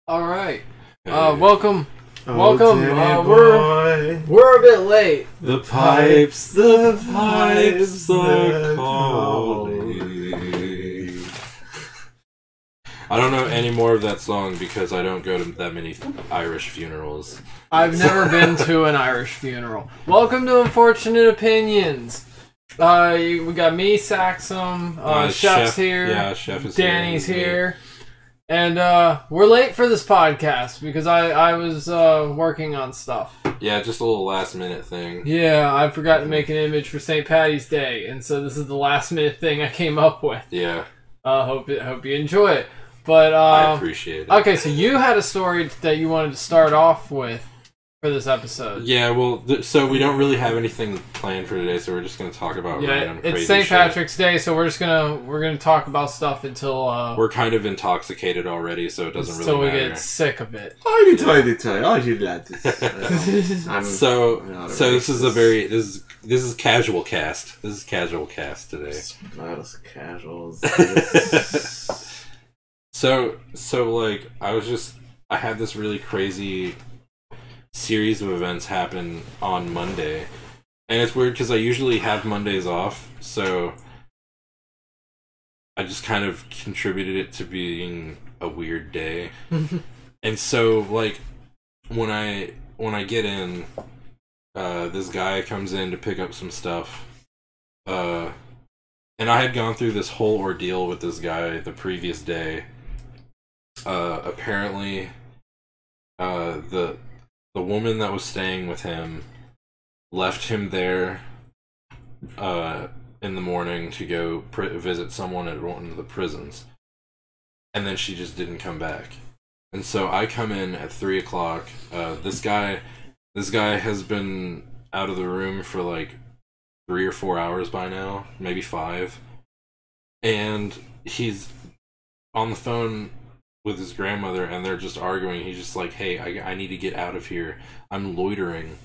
All right. Hey. Welcome. Oh, Welcome. Danny We're a bit late. The pipes are calling. I don't know any more of that song because I don't go to that many Irish funerals. I've never been to an Irish funeral. Welcome to Unfortunate Opinions. We got me, Saxum, Chef's here. Yeah, Chef is Danny's here. And we're late for this podcast because I was working on stuff. Yeah, just a little last minute thing. Yeah, I forgot to make an image for St. Paddy's Day, and so this is the last minute thing I came up with. Yeah. Hope you enjoy it. But I appreciate it. Okay, so you had a story that you wanted to start off with for this episode. Yeah, well, so we don't really have anything planned for today, so we're just going to talk about random crazy it's St. shit. Patrick's Day, so we're gonna talk about stuff until we're kind of intoxicated already, so it doesn't really matter. Until we get sick of it. I should let this. So this is casual cast. This is casual cast today. Not as casuals. So like I had this really crazy series of events happen on Monday, and it's weird because I usually have Mondays off, so I just kind of contributed it to being a weird day. And so like when I get in, this guy comes in to pick up some stuff, and I had gone through this whole ordeal with this guy the previous day. Apparently, the woman that was staying with him left him there in the morning to go visit someone at one of the prisons, and then she just didn't come back. And so I come in at 3 o'clock. This guy has been out of the room for like 3 or 4 hours by now, maybe 5, and he's on the phone with his grandmother, and they're just arguing. He's just like, "Hey, I need to get out of here. I'm loitering."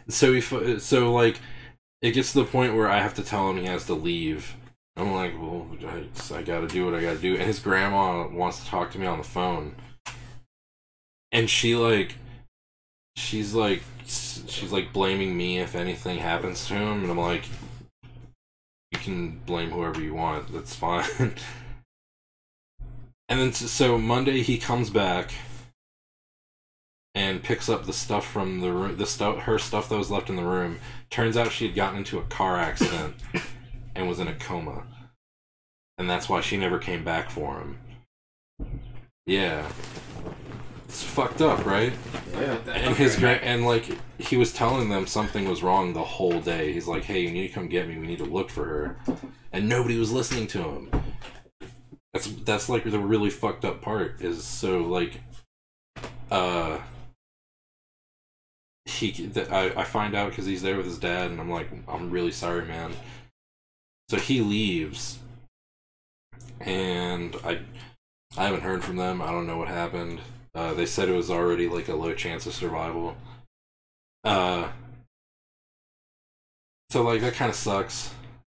So like, it gets to the point where I have to tell him he has to leave. I'm like, well, I gotta do what I gotta do. And his grandma wants to talk to me on the phone, and she's like blaming me if anything happens to him, and I'm like, you can blame whoever you want. That's fine. And then, so Monday he comes back and picks up the stuff from the room, her stuff that was left in the room. Turns out she had gotten into a car accident and was in a coma, and that's why she never came back for him. Yeah, it's fucked up, right? Yeah. And like he was telling them something was wrong the whole day. He's like, "Hey, you need to come get me. We need to look for her," and nobody was listening to him. That's like the really fucked up part is, so like I find out because he's there with his dad, and I'm like, I'm really sorry, man. So he leaves, and I haven't heard from them. I don't know what happened. They said it was already like a low chance of survival. So like that kind of sucks.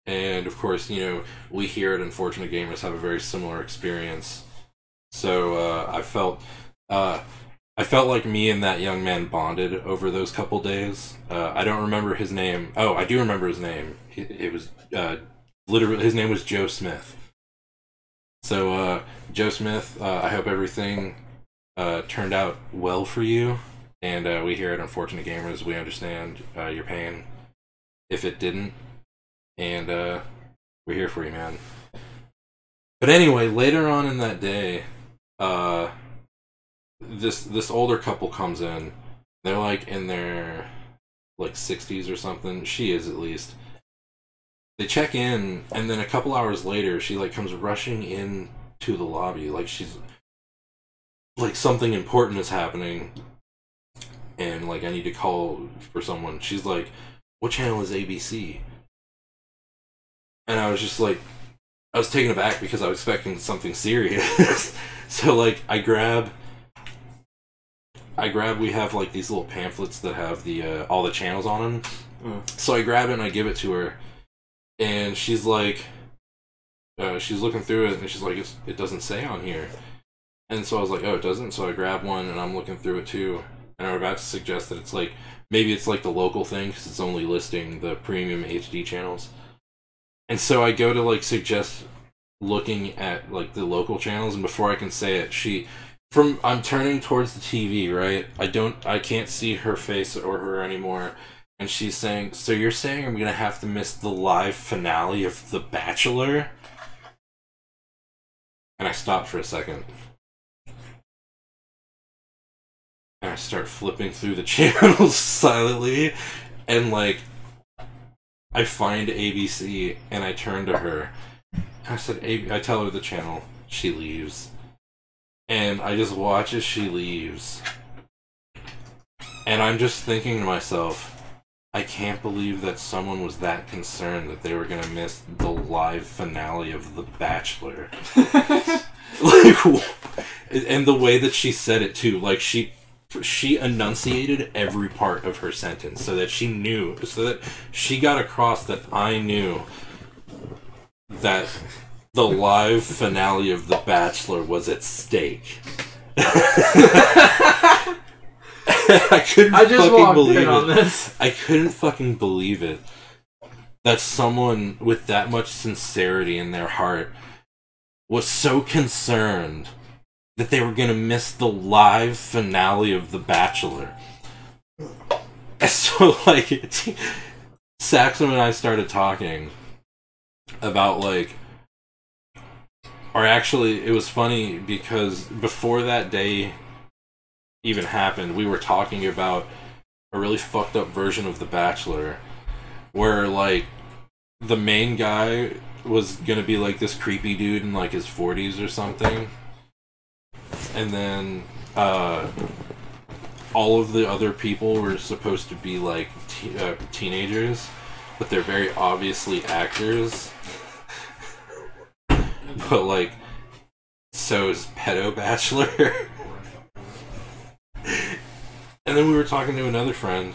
And of course, you know, we here at Unfortunate Gamers have a very similar experience. So I felt like me and that young man bonded over those couple days. I don't remember his name. Oh, I do remember his name. It was literally, his name was Joe Smith. So Joe Smith, I hope everything turned out well for you. And we here at Unfortunate Gamers, we understand your pain if it didn't. And we're here for you, man. But anyway, later on in that day, this older couple comes in. They're like in their like 60s or something. She is, at least. They check in, and then a couple hours later, she like comes rushing in to the lobby, like she's like something important is happening, and like I need to call for someone. She's like, "What channel is ABC?" And I was just like, I was taken aback because I was expecting something serious. So like I grab, we have like these little pamphlets that have the all the channels on them. So I grab it and I give it to her, and she's like, she's looking through it and she's like, it doesn't say on here. And so I was like, oh, it doesn't? So I grabbed one, and I'm looking through it too. And I'm about to suggest that it's like, maybe it's like the local thing, because it's only listing the premium HD channels. And so I go to like suggest looking at like the local channels, and before I can say it, I'm turning towards the TV, right? I can't see her face or her anymore. And she's saying, so you're saying I'm gonna have to miss the live finale of The Bachelor? And I stopped for a second. And I start flipping through the channels silently, and like, I find ABC, and I turn to her. I said, I tell her the channel. She leaves. And I just watch as she leaves. And I'm just thinking to myself, I can't believe that someone was that concerned that they were gonna miss the live finale of The Bachelor. Like, and the way that she said it too, like she enunciated every part of her sentence so that she got across that I knew that the live finale of The Bachelor was at stake. I couldn't fucking believe it. That someone with that much sincerity in their heart was so concerned that they were gonna miss the live finale of The Bachelor. And so, like, Saxon and I started talking about, like, or actually, it was funny because before that day even happened, we were talking about a really fucked up version of The Bachelor where, like, the main guy was gonna be, like, this creepy dude in, like, his 40s or something. And then, all of the other people were supposed to be, like, teenagers, but they're very obviously actors. But, like, so is Pedo Bachelor. And then we were talking to another friend,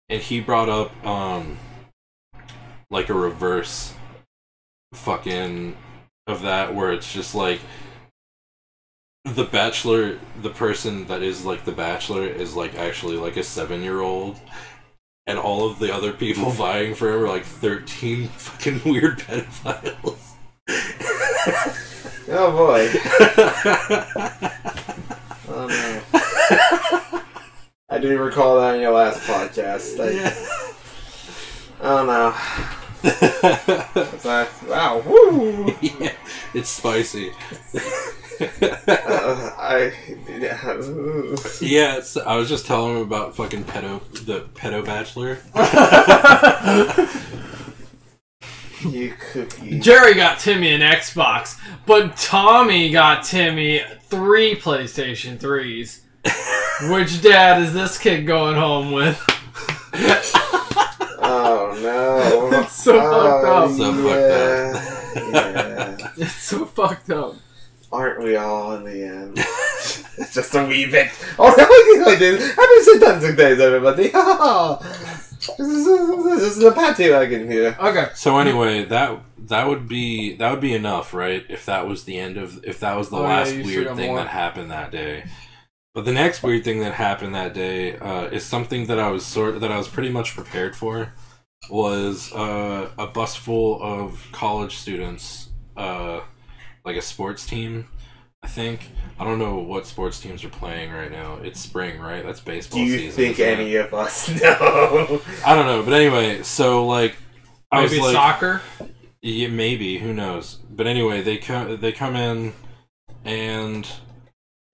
and he brought up, like, a reverse fucking of that, where it's just, like, The Bachelor, the person that is, like, The Bachelor is, like, actually, like, a 7-year-old, and all of the other people vying for him are, like, 13 fucking weird pedophiles. Oh boy. Oh no. I do recall that in your last podcast. Oh no. Wow, woo! Yeah, it's spicy. Yeah, I was just telling him about fucking the pedo bachelor. You cookie. Jerry got Timmy an Xbox, but Tommy got Timmy 3 PlayStation 3s. Which dad is this kid going home with? Oh no. It's so fucked up. So fucked up. Yeah. It's so fucked up. Aren't we all in the end? It's just a wee bit. Oh, I did. Happy St. Patrick's Day, everybody. This is a patty wagon here. Okay. So anyway, that would be enough, right? If that was the last weird thing that happened that day. But the next weird thing that happened that day is something that I was pretty much prepared for. Was a bus full of college students, like a sports team, I think. I don't know what sports teams are playing right now. It's spring, right? That's baseball season. Do you think any of us know? I don't know, but anyway, so like I maybe was like, soccer? Yeah, maybe, who knows. But anyway, they come in and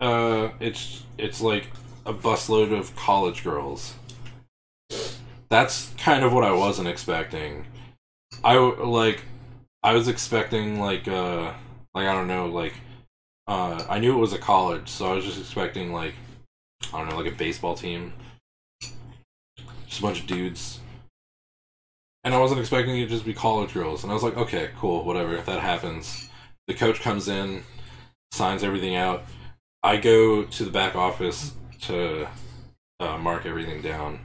it's like a busload of college girls. That's kind of what I wasn't expecting. I was expecting I don't know, like I knew it was a college, so I was just expecting like I don't know, like a baseball team, just a bunch of dudes, and I wasn't expecting it to just be college girls. And I was like, okay, cool, whatever, if that happens. The coach comes in, signs everything out. I go to the back office to mark everything down.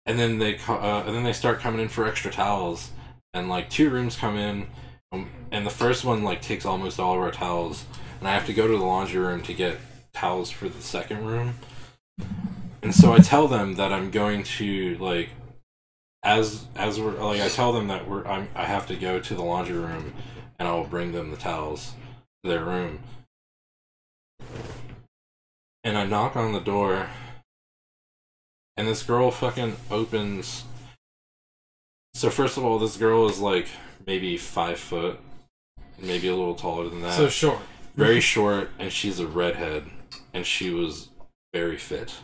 And then they start coming in for extra towels, and like 2 rooms come in, And the first one like takes almost all of our towels, and I have to go to the laundry room to get towels for the second room. And so I tell them that I'm going to like, as we're like, I tell them that I have to go to the laundry room, and I will bring them the towels to their room. And I knock on the door, and this girl fucking opens. So first of all, this girl is like maybe 5 foot, maybe a little taller than that. So short. Very short, and she's a redhead, and she was very fit.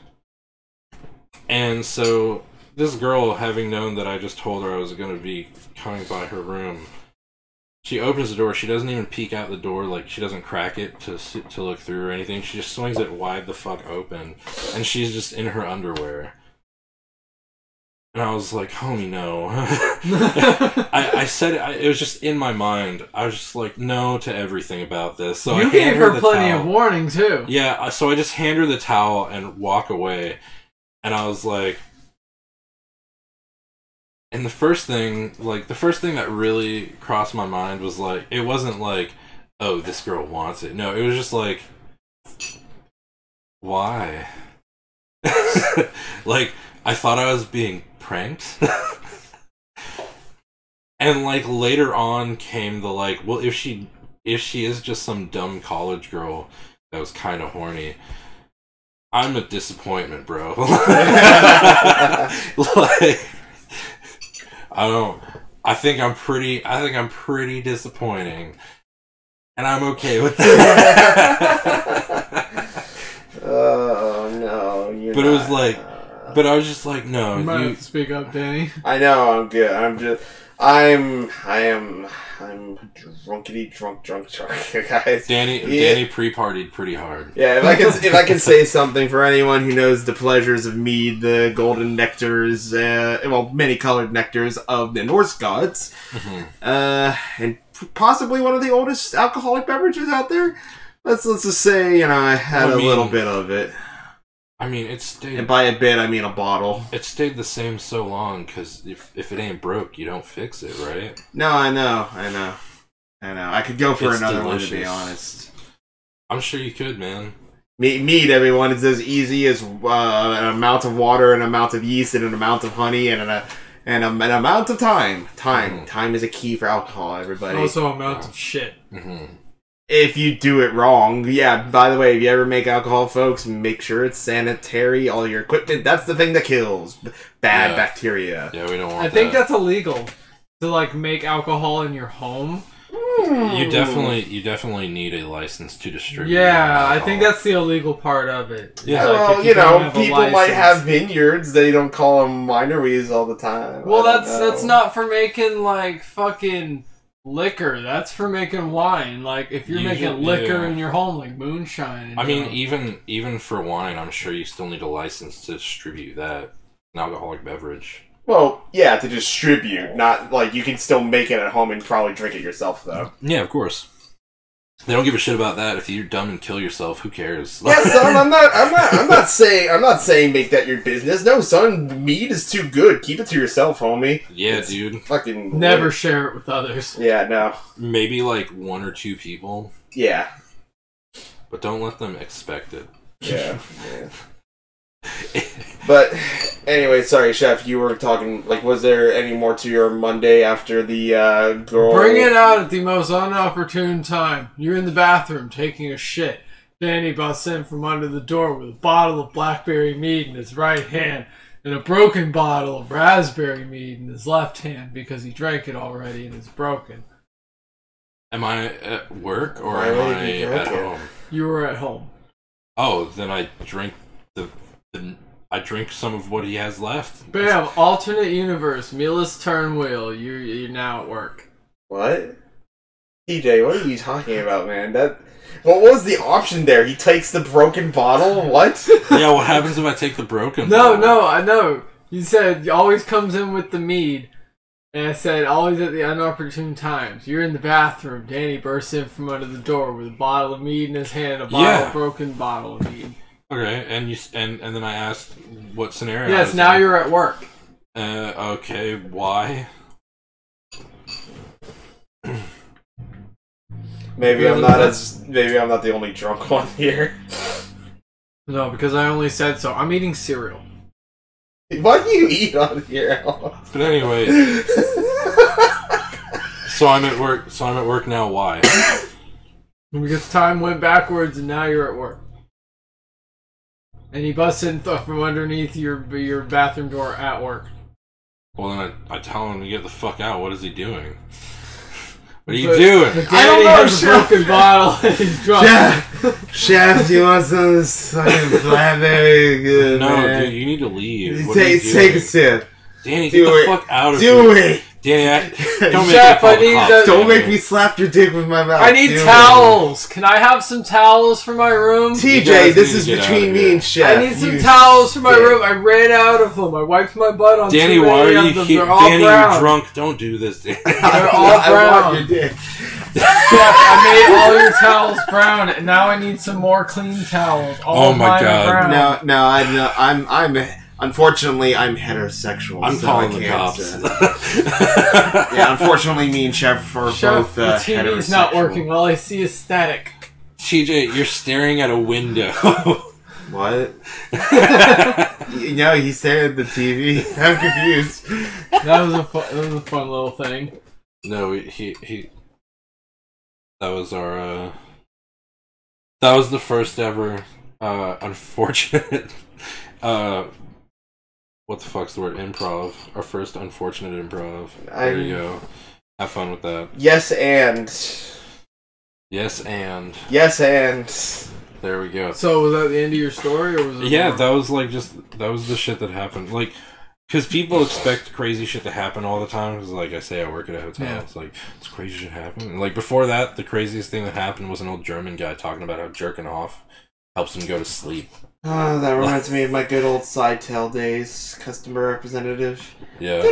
And so this girl, having known that I just told her I was going to be coming by her room, she opens the door. She doesn't even peek out the door, like she doesn't crack it to look through or anything. She just swings it wide the fuck open, and she's just in her underwear. And I was like, homie, no. I said it, it was just in my mind. I was just like, no to everything about this. So you I gave her plenty towel. of warning, too. Yeah, so I just hand her the towel and walk away. And I was like... And the first thing that really crossed my mind was like, it wasn't like, oh, this girl wants it. No, it was just like, why? Like, I thought I was being pranked. And like later on came the like, well, if she is just some dumb college girl that was kind of horny, I'm a disappointment, bro. Like, I think I'm pretty disappointing, and I'm okay with that. Oh no, but it was like, but I was just like, no, You might have to speak up, Danny. I know, I'm good. I am drunkity drunk, guys. Danny pre-partied pretty hard. Yeah, if I can say something for anyone who knows the pleasures of mead, the golden nectars, many colored nectars of the Norse gods, and possibly one of the oldest alcoholic beverages out there. Let's just say, I had a little bit of it. I mean, it stayed... And by a bit, I mean a bottle. It stayed the same so long, because if it ain't broke, you don't fix it, right? No, I know. I could go for another delicious. one, to be honest. I'm sure you could, man. Mead, everyone, is as easy as an amount of water, an amount of yeast, and an amount of honey, and an amount of time. Time is a key for alcohol, everybody. Also amount of shit. If you do it wrong. Yeah, by the way, if you ever make alcohol, folks, make sure it's sanitary. All your equipment, that's the thing that kills bad bacteria. Yeah, we don't want I think that's illegal. To, like, make alcohol in your home. You definitely need a license to distribute. Yeah, I think that's the illegal part of it. Yeah. Like, well, people might have vineyards. They don't call them wineries all the time. Well, that's not for making, like, fucking... liquor. That's for making wine. Like, if you're making liquor in your home, like moonshine. And, I mean, even for wine, I'm sure you still need a license to distribute that. An alcoholic beverage. Well, yeah, to distribute. Not, like, you can still make it at home and probably drink it yourself, though. Yeah, of course. They don't give a shit about that. If you're dumb and kill yourself, who cares? Yeah, son, I'm not saying make that your business. No, son, mead is too good. Keep it to yourself, homie. Yeah, dude. Fucking never share it with others. Yeah, no. Maybe like 1 or 2 people. Yeah. But don't let them expect it. Yeah. But anyway, sorry, Chef. You were talking. Like, was there any more to your Monday after the girl? Bring it out at the most unopportune time. You're in the bathroom taking a shit. Danny busts in from under the door with a bottle of blackberry mead in his right hand and a broken bottle of raspberry mead in his left hand because he drank it already and it's broken. Am I at work or am I at home? You were at home. Oh, then I drink I drink some of what he has left. Bam! Alternate universe. Meatless turn wheel. You're now at work. What? TJ, what are you talking about, man? What was the option there? He takes the broken bottle? What? Yeah, what happens if I take the broken bottle? No, I know. You said he always comes in with the mead. And I said, always at the unopportune times. You're in the bathroom. Danny bursts in from under the door with a bottle of mead in his hand, a broken bottle of mead. Okay, and then I asked what scenario. Yes, now you're at work. Okay, why? Maybe I'm not the only drunk one here. No, because I only said so. I'm eating cereal. What do you eat on here? But anyway, so I'm at work. So I'm at work now. Why? Because time went backwards and now you're at work. And he busts in from underneath your bathroom door at work. Well, then I tell him to get the fuck out. What is he doing? What are you doing? But Danny has a broken bottle and he's drunk. Chef, do you want some of this fucking blackberry? Good, No, man. dude, you need to leave. What Take a sip. Danny, get the fuck out of Do here. it. Danny, don't Chef, I make me need Don't make me slap your dick with my mouth. I need towels. Can I have some towels for my room? TJ, this is between me and Chef. I need some towels for my room. I ran out of them. I wiped my butt on Danny, too why many are you of them. here? They're all Danny, brown. you're drunk. Don't do this, Danny. They're all I brown. want your dick. Chef, I made all your towels brown, and now I need some more clean towels. All Oh my mine are God. brown. No, I'm unfortunately, I'm heterosexual. I'm so calling I the can't, cops. yeah, unfortunately, me and Chef are both the TV's not heterosexual. working. All I see is static. TJ, you're staring at a window. What? He stared at the TV. I'm confused. That was a fun little thing. No, he. That was our. That was the first ever unfortunate. What the fuck's the word? Improv. Our first unfortunate improv. There you go. Have fun with that. Yes, and. Yes, and. Yes, and. There we go. So was that the end of your story, or was it? Yeah, more? that was that was the shit that happened. Like, because people expect crazy shit to happen all the time. Because, like I say, I work at a hotel. Yeah. It's like, it's crazy shit happen. And, like, before that, the craziest thing that happened was an old German guy talking about how jerking off helps him go to sleep. Oh, that reminds me of my good old Sidetail days. Customer representative. Yeah.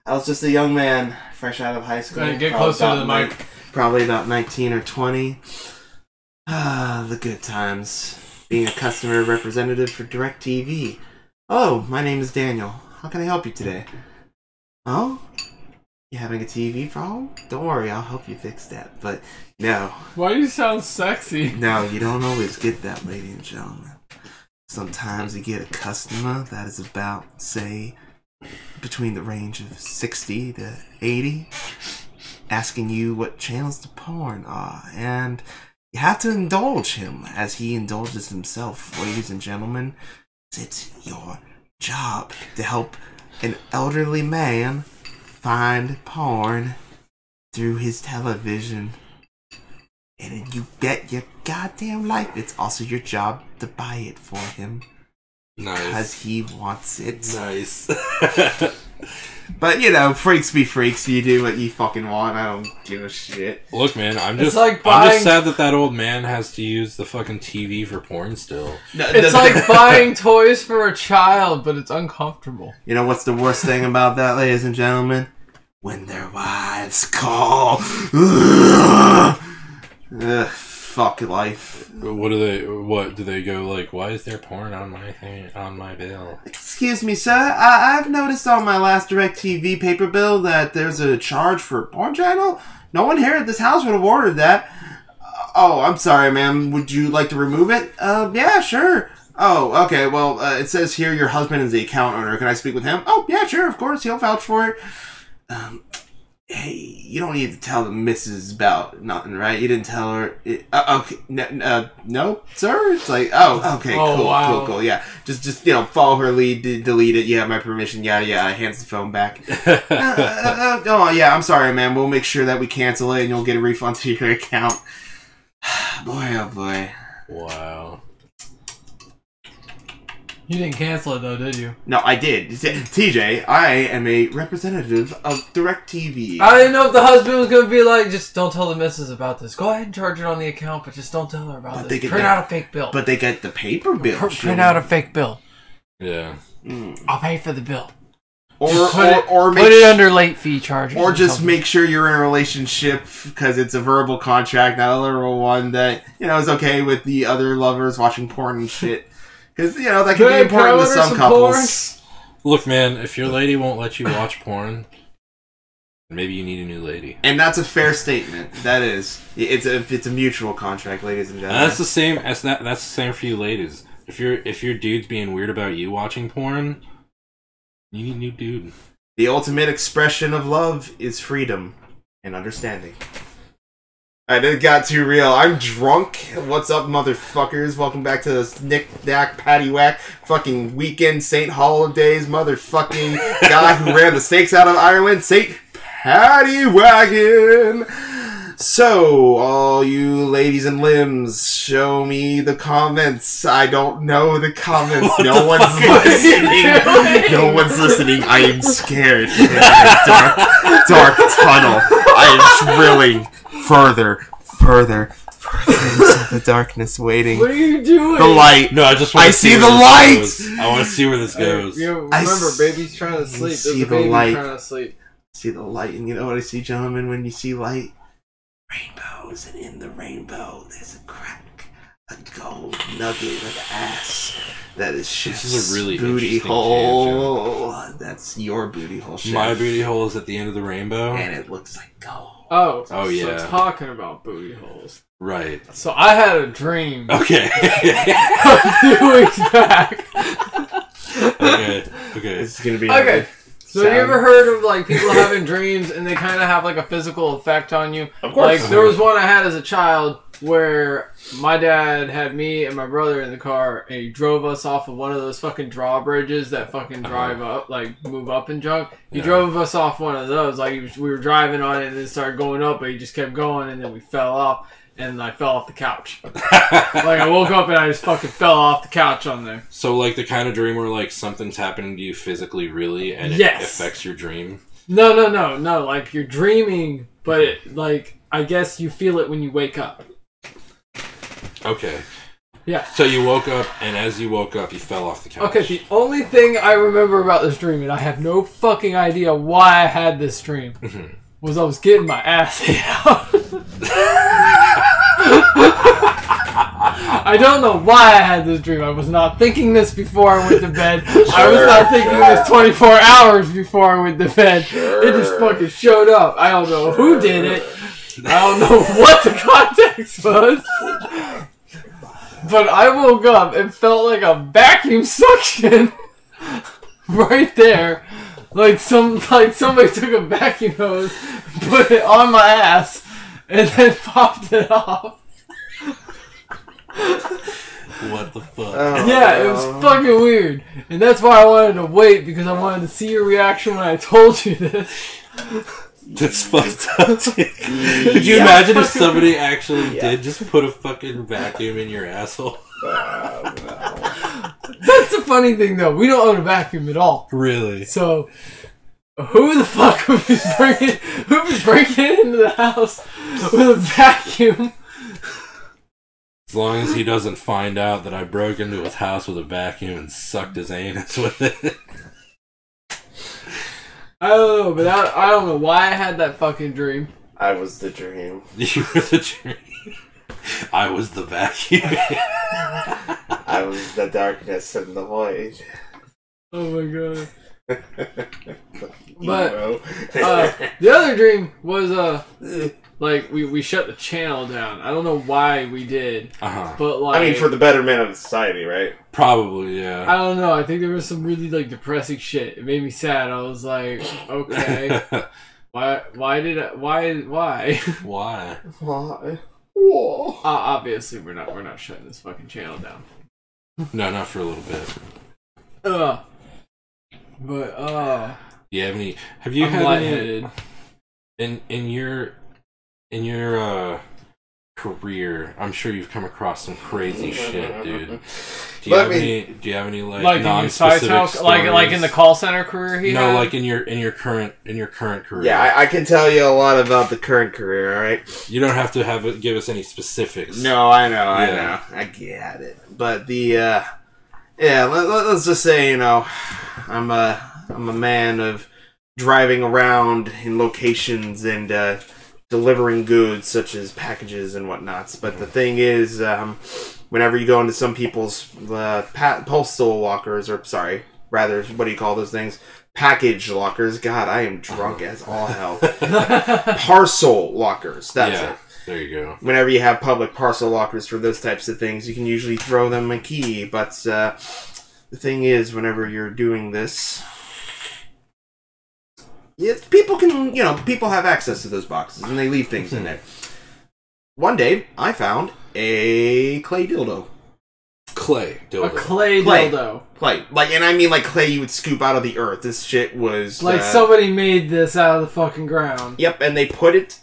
I was just a young man, fresh out of high school. Get Probably closer to the about mic. Probably about 19 or 20. Ah, the good times. Being a customer representative for DirecTV. Oh, my name is Daniel. How can I help you today? Oh? You having a TV problem? Don't worry, I'll help you fix that. But no. Why do you sound sexy? No, you don't always get that, ladies and gentlemen. Sometimes you get a customer that is about, say, between the range of 60 to 80, asking you what channels the porn are, and you have to indulge him as he indulges himself. Ladies and gentlemen, it's your job to help an elderly man find porn through his television. And you bet your goddamn life it's also your job to buy it for him. Nice. Because he wants it. Nice. But, freaks be freaks. You do what you fucking want. I don't give a shit. Look, man, I'm It's just like I'm buying- just sad that old man has to use the fucking TV for porn still. It's like buying toys for a child, but it's uncomfortable. You know what's the worst thing about that, ladies and gentlemen? When their wives call. Ugh, fuck life. What do they go like? Why is there porn on my thing, on my bill? Excuse me, sir. I've noticed on my last DirecTV paper bill that there's a charge for a porn channel. No one here at this house would have ordered that. Oh, I'm sorry, ma'am. Would you like to remove it? Yeah, sure. Oh, okay. Well, it says here your husband is the account owner. Can I speak with him? Oh, yeah, sure. Of course, he'll vouch for it. Hey, you don't need to tell the missus about nothing, right? You didn't tell her. Okay, no, sir. It's like, oh, okay, Oh, cool, wow. cool. Yeah, just follow her lead, delete it. Yeah, my permission. Yada yada. Hands the phone back. Oh yeah, I'm sorry, man. We'll make sure that we cancel it, and you'll get a refund to your account. Boy, oh boy. Wow. You didn't cancel it though, did you? No, I did. TJ, I am a representative of DirecTV. I didn't know if the husband was going to be like, just don't tell the missus about this. Go ahead and charge it on the account, but just don't tell her about They this. get Print out a fake bill. But they get the paper bill. Print out a fake bill. Yeah. I'll pay for the bill. Or Put it under late fee charges. Or just make sure you're in a relationship because it's a verbal contract, not a literal one that, is okay with the other lovers watching porn and shit. Because, that can be important to some couples. Look, man, if your lady won't let you watch porn, Maybe you need a new lady. And that's a fair statement. That is. It's a mutual contract, ladies and gentlemen. And that's the same. That's the same for you ladies. If your dude's being weird about you watching porn, you need a new dude. The ultimate expression of love is freedom and understanding. Alright, it got too real. I'm drunk. What's up, motherfuckers? Welcome back to this Nick Dak Paddy Whack fucking weekend Saint Holidays motherfucking guy who ran the snakes out of Ireland, Saint Paddy Wagon. So, all you ladies and limbs, show me the comments. I don't know the comments. No one's listening. No one's listening. I am scared. In a dark tunnel. I am drilling further into the darkness, waiting. What are you doing? The light. No, I just want to see the light. I want to see where this goes. Remember, baby's trying to sleep. See There's a the baby light. trying to sleep. See the light, and you know what I see, gentlemen? When you see light, rainbows, and in the rainbow, there's a crack, a gold nugget of ass. That is Chef's This is a really booty interesting hole. That's your booty hole, Chef. My booty hole is at the end of the rainbow. And it looks like gold. Oh, yeah. So talking about booty holes. Right. So I had a dream Okay. a few weeks back. Okay. This is gonna be Okay. So sound. you ever heard of like people having dreams and they kind of have like a physical effect on you? Of course. Like there was one I had as a child where my dad had me and my brother in the car and he drove us off of one of those fucking drawbridges that fucking drive up, like move up and junk. He drove us off one of those. Like we were driving on it and then it started going up, but he just kept going and then we fell off. And I fell off the couch. Like, I woke up and I just fucking fell off the couch on there. So, like, the kind of dream where, like, something's happening to you physically, really, and it affects your dream? No. Like, you're dreaming, but, it, like, I guess you feel it when you wake up. Okay. Yeah. So you woke up, and as you woke up, you fell off the couch. Okay, the only thing I remember about this dream, and I have no fucking idea why I had this dream, was I was getting my ass hit out. I don't know why I had this dream. I was not thinking this before I went to bed. I was not thinking this 24 hours before I went to bed. It just fucking showed up. I don't know who did it. I don't know what the context was. But I woke up and felt like a vacuum suction right there. Like somebody took a vacuum hose, put it on my ass, and then popped it off. What the fuck? Yeah, it was fucking weird. And that's why I wanted to wait, because I wanted to see your reaction when I told you this. That's fucked up. Could you imagine if somebody actually did just put a fucking vacuum in your asshole? That's the funny thing, though. We don't own a vacuum at all. Really? So, who the fuck would be breaking into the house with a vacuum? As long as he doesn't find out that I broke into his house with a vacuum and sucked his anus with it. I don't know, but I don't know why I had that fucking dream. I was the dream. You were the dream. I was the vacuum. I was the darkness and the void. Oh my god. But the other dream was like we shut the channel down. I don't know why we did. But like, I mean, for the betterment of society, right? Probably, yeah. I don't know. I think there was some really like depressing shit. It made me sad. I was like, okay, why? Obviously, we're not shutting this fucking channel down. No, not for a little bit. But Do you have any? Have you I'm had lightheaded. any in your career? I'm sure you've come across some crazy shit, dude. Do you have any like non-specific house, like in the call center career he had? No, like in your current career. Yeah, I can tell you a lot about the current career. All right. You don't have to give us any specifics. No, I know, I get it. But the let's just say, I'm a man of driving around in locations and delivering goods such as packages and whatnots. But the thing is, whenever you go into some people's postal walkers, or sorry, rather, what do you call those things? package lockers. God, I am drunk as all hell. Parcel lockers. That's it. There you go. Whenever you have public parcel lockers for those types of things, you can usually throw them a key. But the thing is, whenever you're doing this, people have access to those boxes, and they leave things in there. One day, I found a clay dildo. Clay dildo. A clay dildo. Clay. And I mean clay you would scoop out of the earth. This shit was... somebody made this out of the fucking ground. Yep, and they put it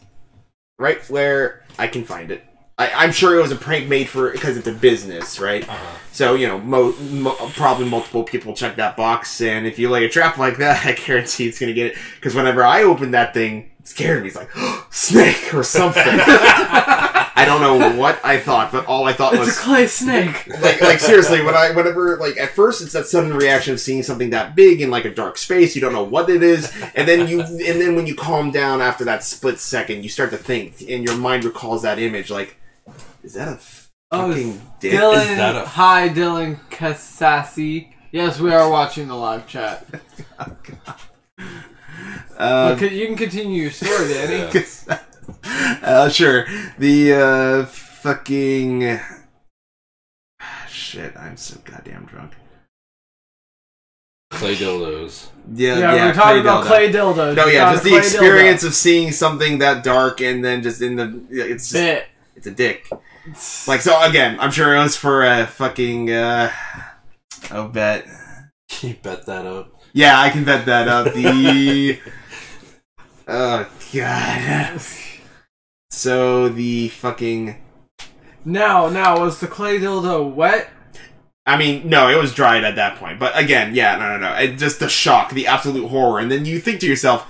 right where I can find it. I'm sure it was a prank made because it's a business, right? Uh-huh. So, probably multiple people check that box, and if you lay a trap like that, I guarantee it's going to get it. Because whenever I opened that thing, it scared me. It's like, snake or something. I don't know what I thought, but all I thought was... It's a clay snake! Seriously, whenever at first it's that sudden reaction of seeing something that big in, a dark space, you don't know what it is, and then when you calm down after that split second, you start to think, and your mind recalls that image, is that a fucking dick? Hi, Dylan Kasasi. Yes, we are watching the live chat. You can continue your story, Danny. Sure. The fucking... Shit, I'm so goddamn drunk. Clay dildos. Yeah, we're talking about clay dildos. No, just the experience of seeing something that dark and then just in the... It's a dick. So again, I'm sure it was for a fucking... bet. Can you bet that up? Yeah, I can bet that up. Oh, God. So, the fucking... Now, was the clay dildo wet? I mean, no, it was dried at that point. But again, no. Just the shock, the absolute horror. And then you think to yourself,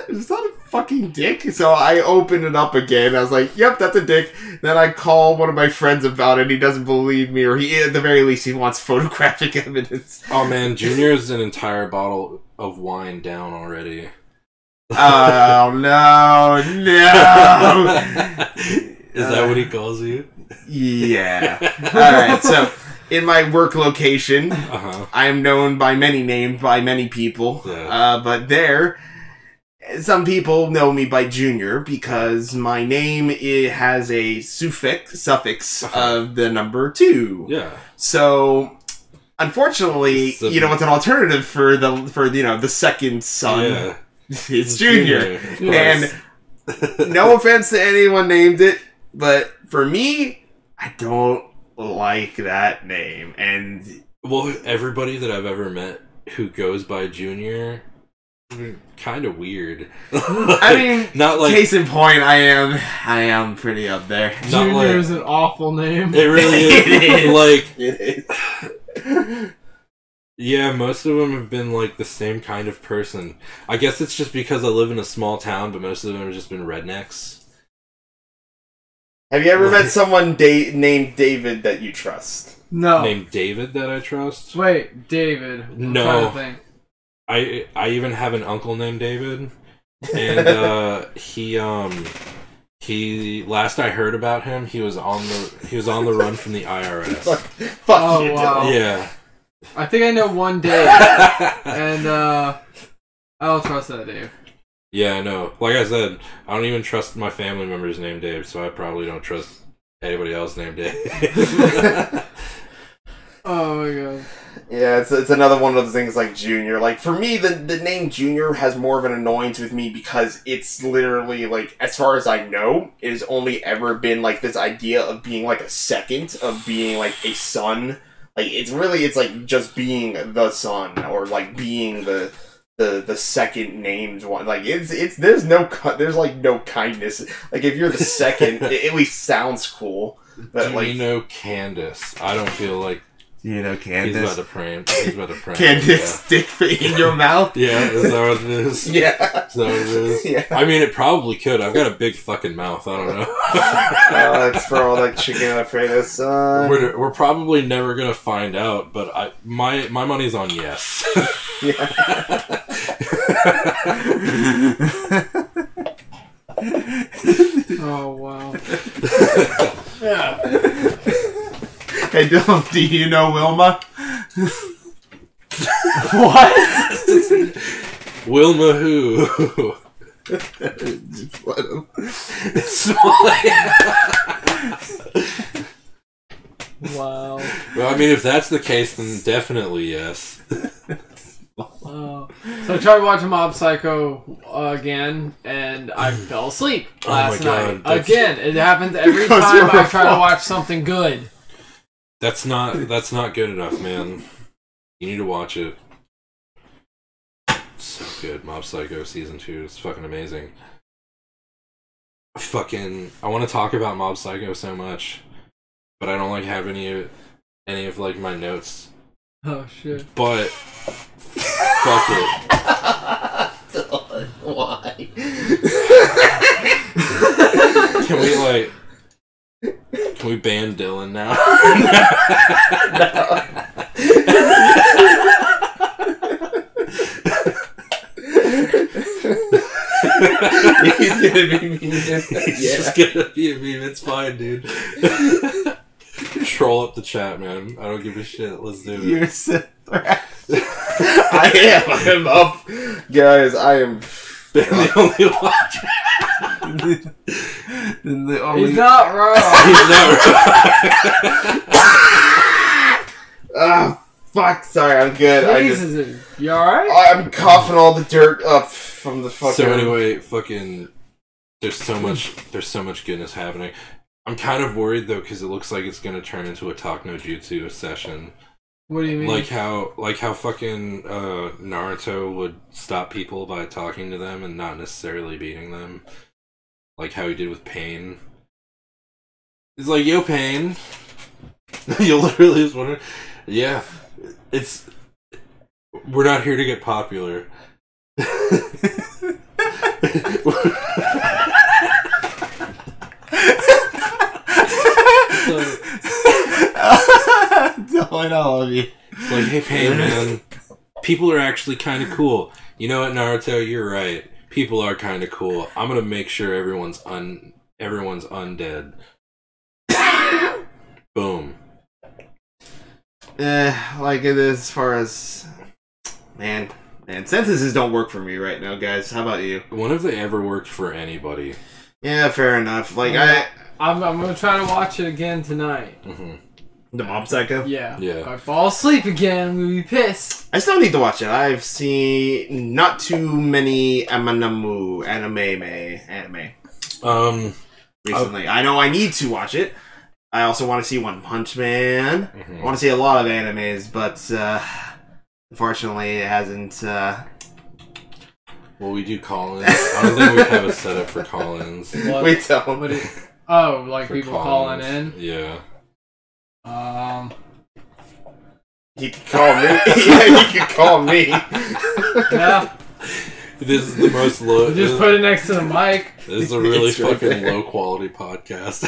is that a fucking dick? So I opened it up again. I was like, yep, that's a dick. Then I call one of my friends about it. He doesn't believe me. Or at the very least, he wants photographic evidence. Oh, man, Junior's an entire bottle of wine down already. Oh, no. Is that what he calls you? Yeah. Alright, so in my work location, I am known by many names by many people. Yeah. But some people know me by Junior because my name has a suffix of the number 2. Yeah. So unfortunately, it's an alternative for the second son. Yeah. It's Junior. And no offense to anyone named it, but for me, I don't like that name. And everybody that I've ever met who goes by Junior, kind of weird. I mean, not case in point, I am pretty up there. Junior is an awful name. It really is. It is. Yeah, most of them have been the same kind of person. I guess it's just because I live in a small town, but most of them have just been rednecks. Have you ever met someone named David that you trust? No. Named David that I trust? Wait, David. No. I even have an uncle named David, and he last I heard about him, he was on the run from the IRS. Fuck you, wow. Yeah. I think I know one Dave, and I don't trust that Dave. Yeah, I know. Like I said, I don't even trust my family members named Dave, so I probably don't trust anybody else named Dave. Oh my god. Yeah, it's another one of those things like Junior. For me, the name Junior has more of an annoyance with me because it's literally, as far as I know, it has only ever been, this idea of being, a second, of being, a son. It's just being the son, or being the second named one. There's no kindness. If you're the second, it at least sounds cool. But Candace. I don't feel like Candace. He's about to prank. Candace, dick in your mouth. Yeah, is that what it is? Yeah, is that what it is? Yeah. I mean, it probably could. I've got a big fucking mouth. I don't know. It's for all that chicken Alfredo, son. We're probably never gonna find out, but my money's on yes. Yeah. Oh wow. Yeah. Hey Dylan, do you know Wilma? What? Wilma who? Just let him. Wow. Well, I mean, if that's the case, then definitely yes. So I tried watching Mob Psycho again, and I fell asleep last night. Again, it happens every time I try to watch something good. That's not good enough, man. You need to watch it. It's so good. Mob Psycho Season 2 is fucking amazing. I want to talk about Mob Psycho so much, but I don't like have any of like my notes. Oh shit. But fuck it. Why? Can we ban Dylan now? He's gonna be mean. He's just gonna be a meme. It's fine, dude. Troll up the chat, man. I don't give a shit. Let's do it. You're so I am up. Guys, I am the only watcher. He's not wrong. He's not wrong. Ah, fuck. Sorry, I'm good. Jesus, you alright? I'm coughing all the dirt up from the fucking... So anyway, fucking... There's so much goodness happening. I'm kind of worried, though, because it looks like it's going to turn into a Talk No Jutsu session. What do you mean? Like how fucking Naruto would stop people by talking to them and not necessarily beating them. Like how he did with Pain. He's like, yo, Pain. You literally just wonder. Yeah. We're not here to get popular. Dylan, I love you. It's like, hey, Pain, man. People are actually kind of cool. You know what, Naruto? You're right. People are kind of cool. I'm gonna make sure everyone's undead. Boom. Like it is as far as man, sentences don't work for me right now, guys. How about you? When have they ever worked for anybody? Yeah, fair enough. Like I'm gonna try to watch it again tonight. Mm-hmm. The Mob Psycho. Yeah. Yeah. If I fall asleep again, I'm gonna be pissed. I still need to watch it. I've seen not too many anime recently. I know I need to watch it. I also want to see One Punch Man. Mm-hmm. I want to see a lot of animes, but unfortunately it hasn't. Well, we do call-ins. I don't think we have a setup for call-ins. Wait, tell them. Like For people call-ins. calling in? Yeah. He could call me. Yeah, he could call me. Yeah. This is the most low. Just put it next to the mic. This is a really It's right fucking there. low quality podcast.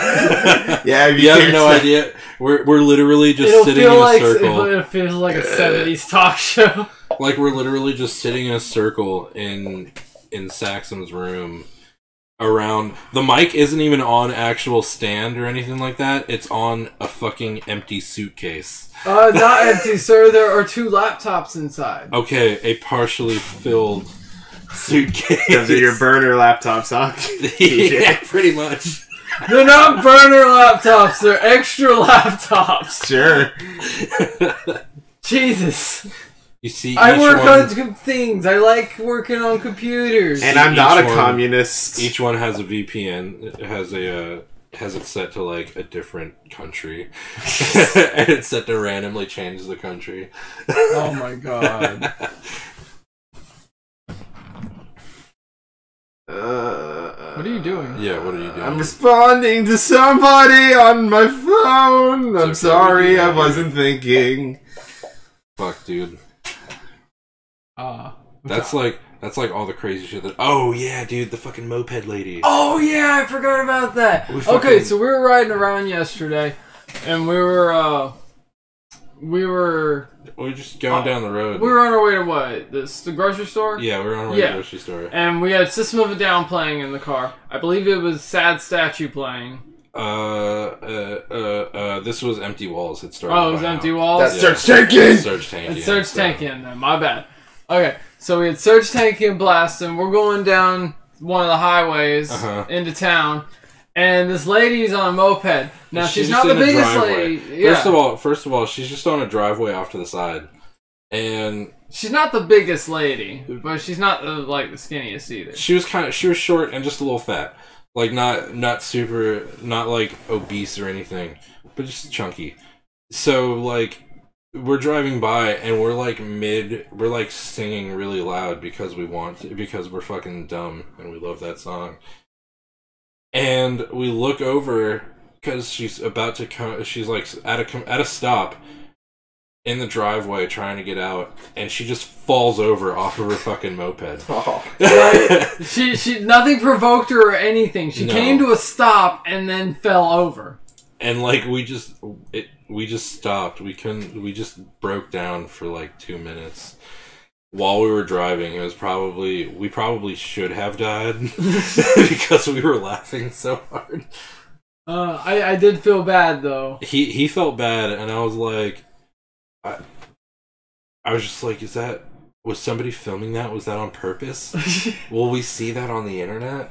Yeah, You have no idea. We're literally just It'll sitting feel in a like circle. it feels like a 70s talk show. Like we're literally just sitting in a circle in Saxon's room. Around the mic isn't even on actual stand or anything like that. It's on a fucking empty suitcase. Not empty, sir. There are 2 laptops inside. Okay, a partially filled suitcase. Those are your burner laptops, huh? Yeah, pretty much. They're not burner laptops. They're extra laptops. Sure. Jesus. You see, I work one, on things. I like working on computers. And I'm not a one- communist. Each one has a VPN. It has it set to like a different country, and it's set to randomly change the country. Oh my god. What are you doing? Yeah, what are you doing? I'm responding to somebody on my phone. I'm okay, sorry, we do I that wasn't thinking. Fuck, dude. That's That's like all the crazy shit that. Oh yeah, dude, the fucking moped lady. Oh yeah, I forgot about that. Okay, so we were riding around yesterday, and we were just going down the road. We were on our way to what? The grocery store? Yeah, we were on our way to the grocery store. And we had System of a Down playing in the car. I believe it was Sad Statue playing. This was Empty Walls. It started. Oh, it was Empty Walls? That's Search Tankin! Search Tankin. It's Search Tankin, then. My bad. Okay, So we had Surge Tanky and Blastin'. We're going down one of the highways into town. And this lady's on a moped. Now, she's not the biggest lady. Yeah. First of all, she's just on a driveway off to the side. And she's not the biggest lady, but she's not the skinniest either. She was short and just a little fat. Like not super, not like obese or anything, but just chunky. So like we're driving by and we're like singing really loud because we're fucking dumb and we love that song. And we look over because she's about to come. She's like at a stop in the driveway trying to get out, and she just falls over off of her fucking moped. Oh. she nothing provoked her or anything. She came to a stop and then fell over. And like we just stopped. We just broke down for like 2 minutes. While we were driving, we probably should have died because we were laughing so hard. I did feel bad though. He felt bad, and I was like, I was just like, was somebody filming that? Was that on purpose? Will we see that on the internet?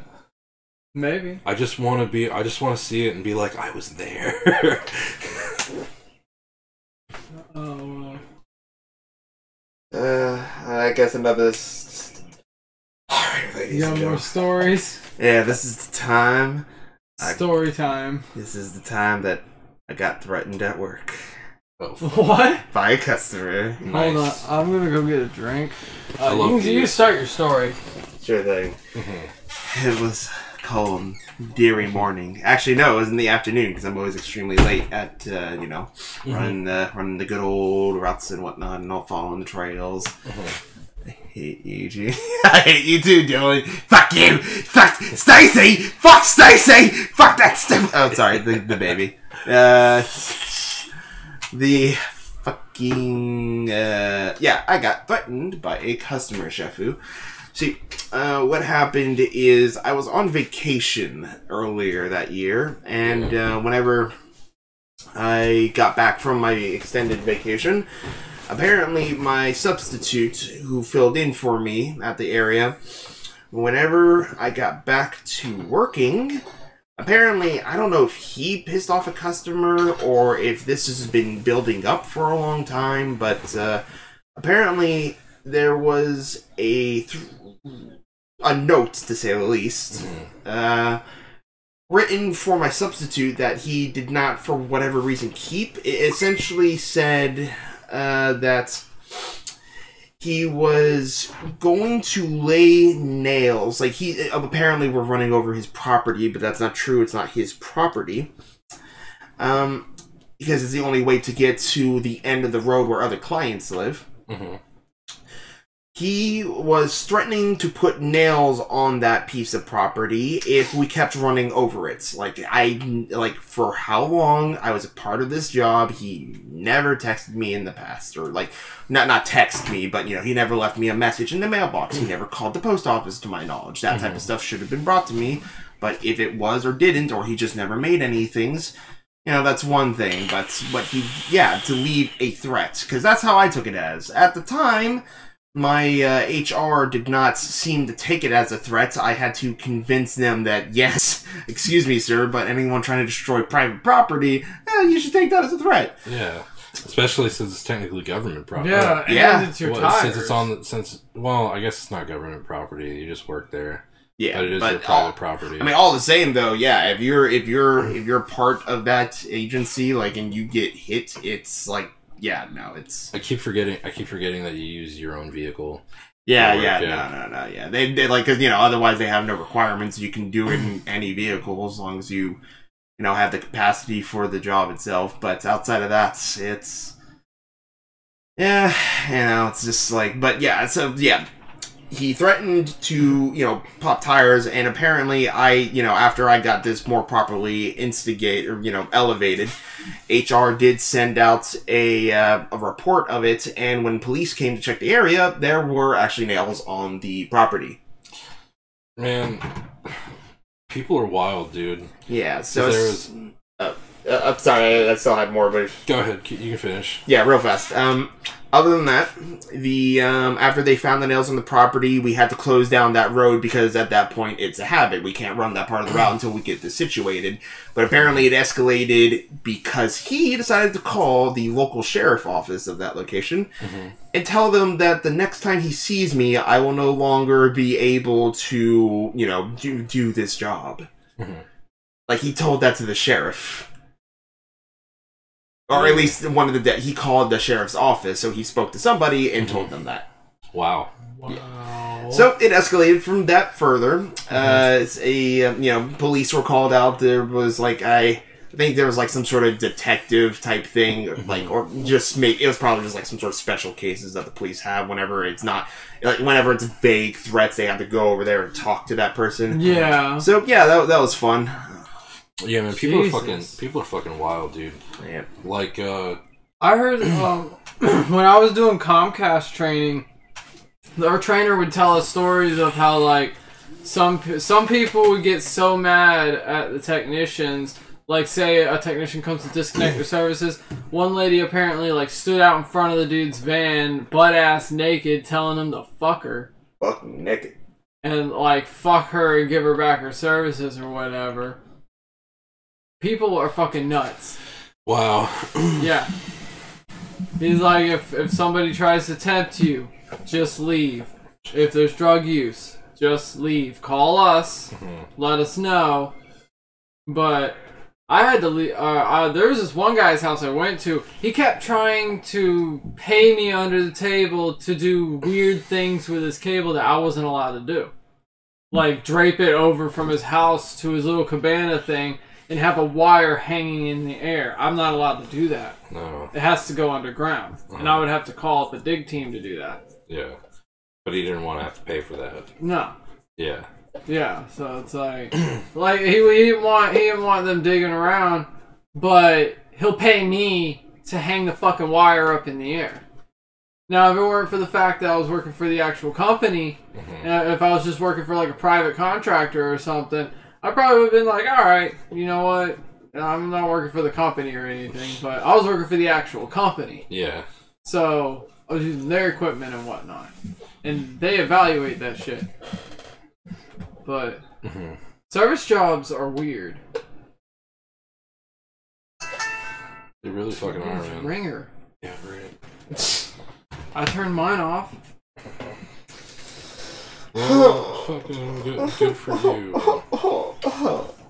Maybe. I just want to see it and be like, I was there. Oh. I guess another. Alright, ladies. You have more stories? Yeah, this is the time. Story time. This is the time that I got threatened at work. Oh, what? By a customer. Nice. Hold on, I'm gonna go get a drink. You start your story. Sure thing. Mm-hmm. It was cold, deary morning. Actually, no, it was in the afternoon because I'm always extremely late at running the good old routes and whatnot, and all following the trails. I hate you, G. I hate you too, Dylan. Fuck you. Fuck Stacy. Fuck Stacy. Fuck that stupid. Oh, sorry, the baby. The fucking I got threatened by a customer, Shefu. See, what happened is I was on vacation earlier that year, and whenever I got back from my extended vacation, apparently my substitute who filled in for me at the area, whenever I got back to working, apparently, I don't know if he pissed off a customer or if this has been building up for a long time, but apparently there was a note, to say the least, written for my substitute that he did not, for whatever reason, keep. It essentially said that he was going to lay nails. Like, he apparently were running over his property, but that's not true. It's not his property. Because it's the only way to get to the end of the road where other clients live. Mm-hmm. He was threatening to put nails on that piece of property if we kept running over it. Like, for how long I was a part of this job, he never texted me in the past. Or, like, not text me, but, he never left me a message in the mailbox. He never called the post office, to my knowledge. That type of stuff should have been brought to me. But if it was or didn't, or he just never made any things, that's one thing. But to leave a threat. Because that's how I took it as. At the time, my HR did not seem to take it as a threat. I had to convince them that, yes, excuse me, sir, but anyone trying to destroy private property, you should take that as a threat. Yeah, especially since it's technically government property. Yeah, and it's your tires. I guess it's not government property. You just work there. Yeah, but it is your private property. I mean, all the same though. Yeah, if you're part of that agency, like, and you get hit, it's like. Yeah, no, it's. I keep forgetting that you use your own vehicle. No. Yeah, they like, because otherwise they have no requirements. You can do it in any vehicle as long as you have the capacity for the job itself. But outside of that, it's it's just like. But yeah, so yeah, he threatened to pop tires, and apparently after I got this more properly elevated, HR did send out a report of it, and when police came to check the area, there were actually nails on the property. Man, people are wild, dude. Yeah, so I'm sorry, I still had more, but Go ahead, you can finish. yeah, real fast. Other than that, after they found the nails on the property, we had to close down that road because at that point it's a habit. We can't run that part of the route until we get this situated. But apparently it escalated because he decided to call the local sheriff office of that location and tell them that the next time he sees me, I will no longer be able to, do this job. Like, he told that to the sheriff. Or at least one of he called the sheriff's office, so he spoke to somebody and told them that. Wow. Yeah. So it escalated from that further. Police were called out. There was I think there was some sort of detective type thing, it was probably just some sort of special cases that the police have whenever it's not, whenever it's vague threats, they have to go over there and talk to that person. Yeah. So yeah, that was fun. Yeah, man, people are fucking wild, dude. Yeah. I heard when I was doing Comcast training, our trainer would tell us stories of how some people would get so mad at the technicians. Like, say a technician comes to disconnect their services. One lady apparently stood out in front of the dude's van, butt ass naked, telling him to fuck her. Fucking naked. And fuck her and give her back her services or whatever. People are fucking nuts. Wow. Yeah. He's like, if somebody tries to tempt you, just leave. If there's drug use, just leave. Call us. Let us know. But I had to leave. There was this one guy's house I went to. He kept trying to pay me under the table to do weird things with his cable that I wasn't allowed to do. Like drape it over from his house to his little cabana thing and have a wire hanging in the air. I'm not allowed to do that. No. It has to go underground. And I would have to call up a dig team to do that. Yeah. But he didn't want to have to pay for that. No. Yeah. Yeah, so it's he didn't want them digging around, but he'll pay me to hang the fucking wire up in the air. Now, if it weren't for the fact that I was working for the actual company, if I was just working for a private contractor or something, I probably would have been like, alright, you know what? I'm not working for the company or anything, but I was working for the actual company. Yeah. So, I was using their equipment and whatnot. And they evaluate that shit. But, service jobs are weird. They really fucking are, man. Ringer. Yeah, right. I turned mine off. Well, fucking good for you.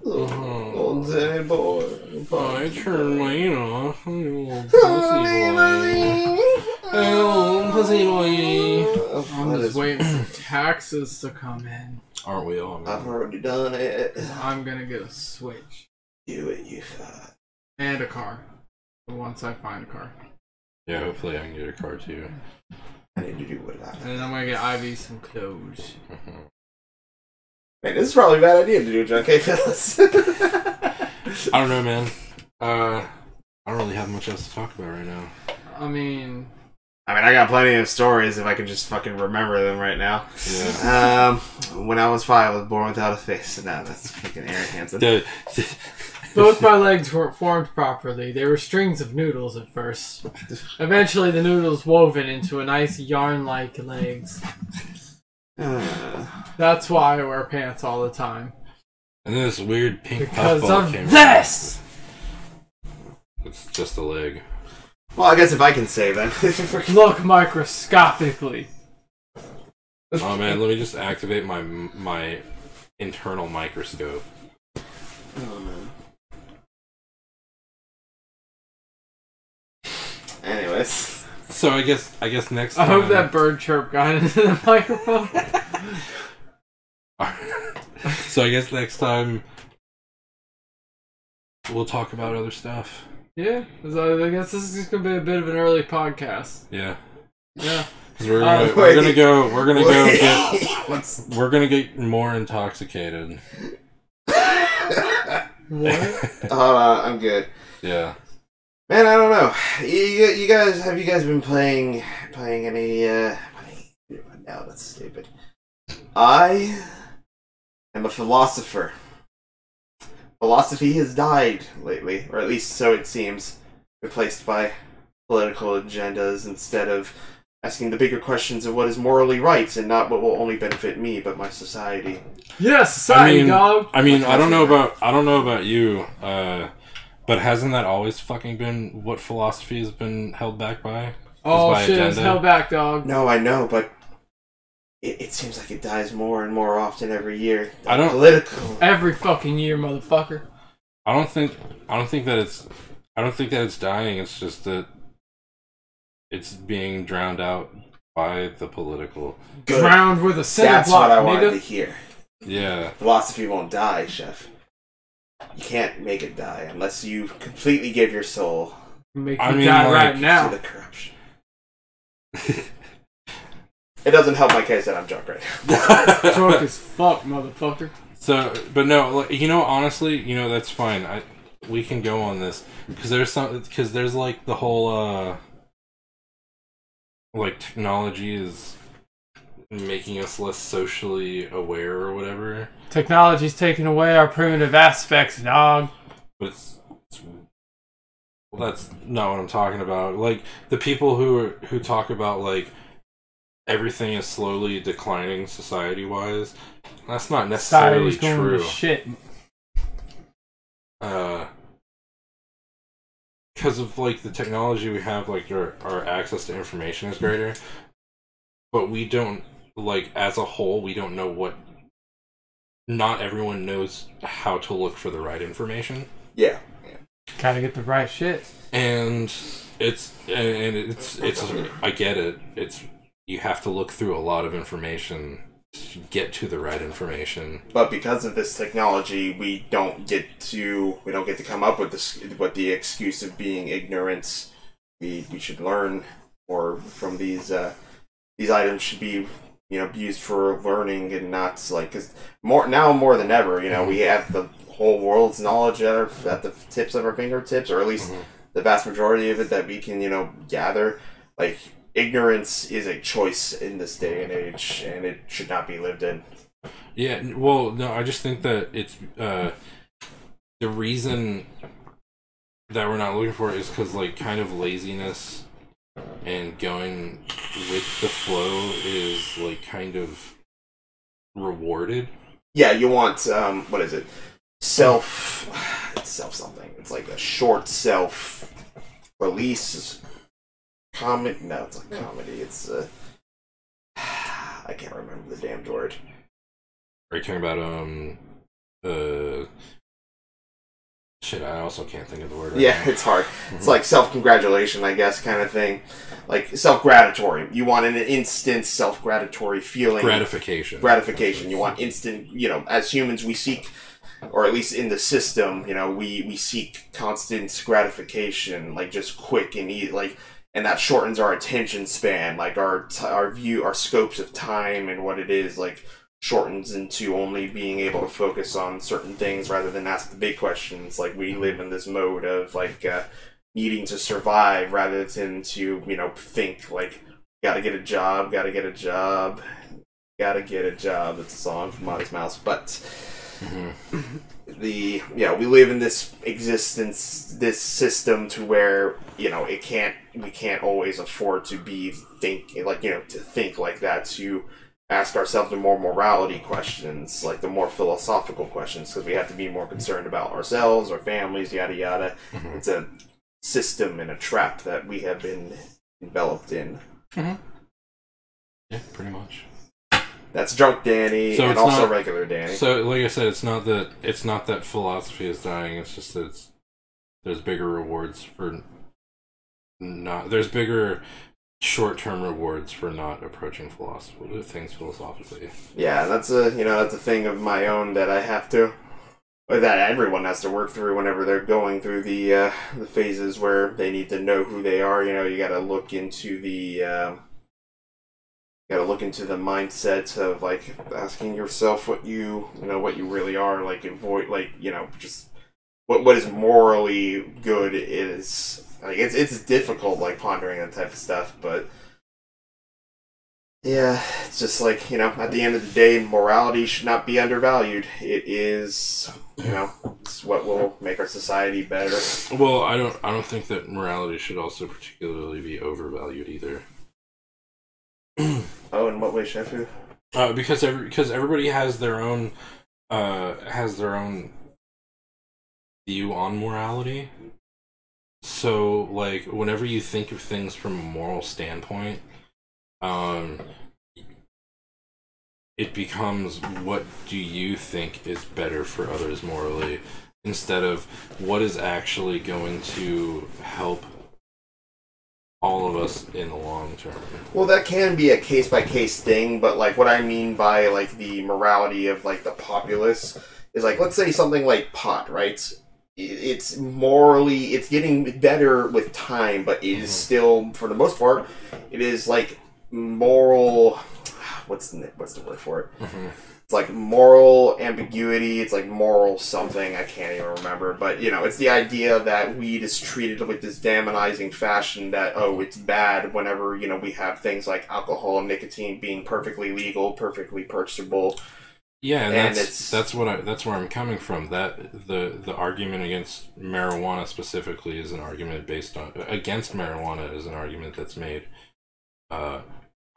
Old Danny boy. I turned mine off. You little pussy boy. Oh, pussy boy. I'm just waiting for taxes to come in. Aren't we all, man? I've already done it. I'm gonna get a Switch. Do it, you fuck. And a car. Once I find a car. Yeah, hopefully I can get a car too. I need to do what I And then I'm gonna get Ivy some clothes. Man, this is probably a bad idea to do, John K. Phillips. I don't know, man. I don't really have much else to talk about right now. I mean, I got plenty of stories if I can just fucking remember them right now. Yeah. When I was 5, I was born without a face. No, that's fucking Eric Hansen. both my legs weren't formed properly. They were strings of noodles at first. Eventually, the noodles woven into a nice yarn-like legs. That's why I wear pants all the time. And then this weird pink because puffball of came this. It's just a leg. Well, I guess if I can say that. Look microscopically. Oh man, let me just activate my internal microscope. Oh man. Anyways. So I guess next time... I hope that bird chirp got into the microphone. So I guess next time we'll talk about other stuff. Yeah, I guess this is going to be a bit of an early podcast. Yeah. Yeah. We're gonna get more intoxicated. What? Hold on, I'm good. Yeah. Man, I don't know. You guys, have you guys been playing any? No, that's stupid. I am a philosopher. philosophy has died lately, or at least so it seems, replaced by political agendas instead of asking the bigger questions of what is morally right and not what will only benefit me but my society. Yeah, society, dog. I mean, I don't know about you, but hasn't that always fucking been what philosophy has been held back by? Oh shit, it's held back, dog. No, I know, but it seems like it dies more and more often every year. Political. Every fucking year, motherfucker. I don't think that it's dying. It's just that it's being drowned out by the political. Good. Drowned with a cinder That's block, what I nigga. wanted to hear. Yeah. Philosophy won't die, Chef. You can't make it die unless you completely give your soul Make you die right now. to the corruption. It doesn't help my case that I'm drunk right now. Drunk as fuck, motherfucker. So, but no, honestly, that's fine. We can go on this because there's like the whole like technology is making us less socially aware or whatever. Technology's taking away our primitive aspects, dog. But well, that's not what I'm talking about. Like the people who talk about like everything is slowly declining society-wise. That's not necessarily true. To shit. Because of like the technology we have, like our access to information is greater, but we don't as a whole we don't know what. Not everyone knows how to look for the right information. Yeah. Gotta get the right shit. And it's I get it. You have to look through a lot of information to get to the right information. But because of this technology, we don't get to come up with the excuse of being ignorant. We should learn more from these. These items should be used for learning and not because more than ever. We have the whole world's knowledge at the tips of our fingertips, or at least the vast majority of it that we can gather. Ignorance is a choice in this day and age, and it should not be lived in. Yeah, well, no, I just think that it's the reason that we're not looking for it is because kind of laziness and going with the flow is kind of rewarded. Yeah, you want what is it? Self something. It's like a short self release. No, it's not comedy. It's I can't remember the damned word. Are you talking about shit, I also can't think of the word right now. It's hard. It's like self-congratulation, I guess, kind of thing. Like self-gratitory. You want an instant self-gratitory feeling. Gratification. You want instant, as humans we seek, or at least in the system, we seek constant gratification, just quick and easy, and that shortens our attention span, our view, our scopes of time and what it is, shortens into only being able to focus on certain things rather than ask the big questions. We live in this mode of needing to survive rather than to think gotta get a job. That's a song from Modest Mouse, but we live in this existence, this system to where we can't always afford to think like that, to ask ourselves the more morality questions, the more philosophical questions, because we have to be more concerned about ourselves, our families, yada yada. It's a system and a trap that we have been enveloped in. Yeah, pretty much. That's drunk Danny, and also regular Danny. So, like I said, it's not that philosophy is dying. It's just that there's bigger rewards for not. There's bigger short-term rewards for not approaching things philosophically. Yeah, that's a thing of my own that I have to, or that everyone has to work through whenever they're going through the phases where they need to know who they are. You got to look into the. The mindset of asking yourself what you really are, avoid just what is morally good is it's difficult pondering that type of stuff, but Yeah, it's just like, at the end of the day, morality should not be undervalued. It is, it's what will make our society better. Well, I don't think that morality should also particularly be overvalued either. Oh, in what way, Shefu? Because everybody has their own view on morality. So, like, whenever you think of things from a moral standpoint, it becomes, what do you think is better for others morally, instead of what is actually going to help all of us in the long term. Well, that can be a case-by-case thing, but, like, what I mean by, like, the morality of, like, the populace is, like, let's say something like pot, right? It's morally, it's getting better with time, but it is still, for the most part, it is, like, moral... What's the word for it? It's like moral ambiguity. It's like moral something. I can't even remember. But, it's the idea that weed is treated with this demonizing fashion that, it's bad whenever, we have things like alcohol and nicotine being perfectly legal, perfectly purchasable. Yeah, and that's where I'm coming from. That the argument against marijuana specifically is an argument against marijuana is an argument that's made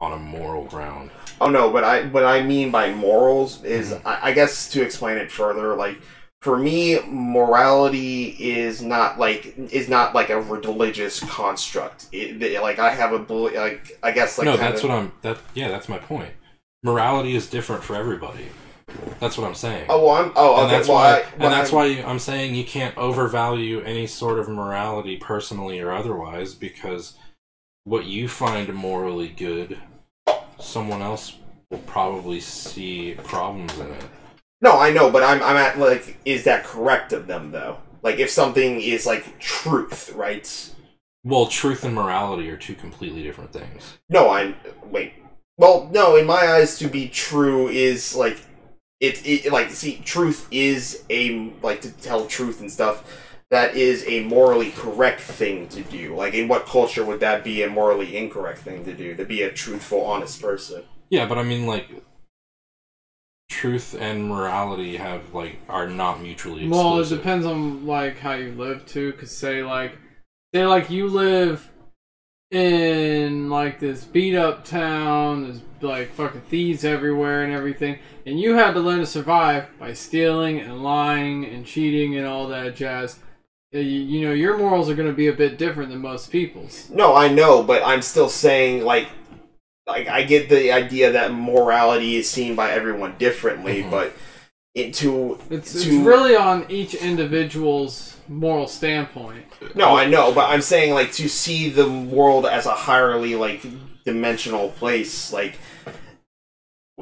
on a moral ground. Oh no, but what I mean by morals is, I guess to explain it further, like, for me, morality is not like a religious construct. Like, I have I guess, like, no, that's my point. Morality is different for everybody. That's what I'm saying. That's why I'm saying you can't overvalue any sort of morality, personally or otherwise, because what you find morally good, someone else will probably see problems in it. No, I know, but I'm at, like, is that correct of them, though? Like, if something is, like, truth, right? Well, truth and morality are two completely different things. No, wait. Well, no, in my eyes, to be true is, like, truth is to tell truth and stuff. That is a morally correct thing to do. Like, in what culture would that be a morally incorrect thing to do? To be a truthful, honest person. Yeah, but I mean, like, truth and morality are not mutually exclusive. Well, it depends on, like, how you live, too. Because say, you live in, like, this beat-up town, there's, like, fucking thieves everywhere and everything, and you had to learn to survive by stealing and lying and cheating and all that jazz. Your morals are going to be a bit different than most people's. No, I know, but I'm still saying, like I get the idea that morality is seen by everyone differently, but it's really on each individual's moral standpoint. No, I know, but I'm saying, like, to see the world as a higherly, like, dimensional place,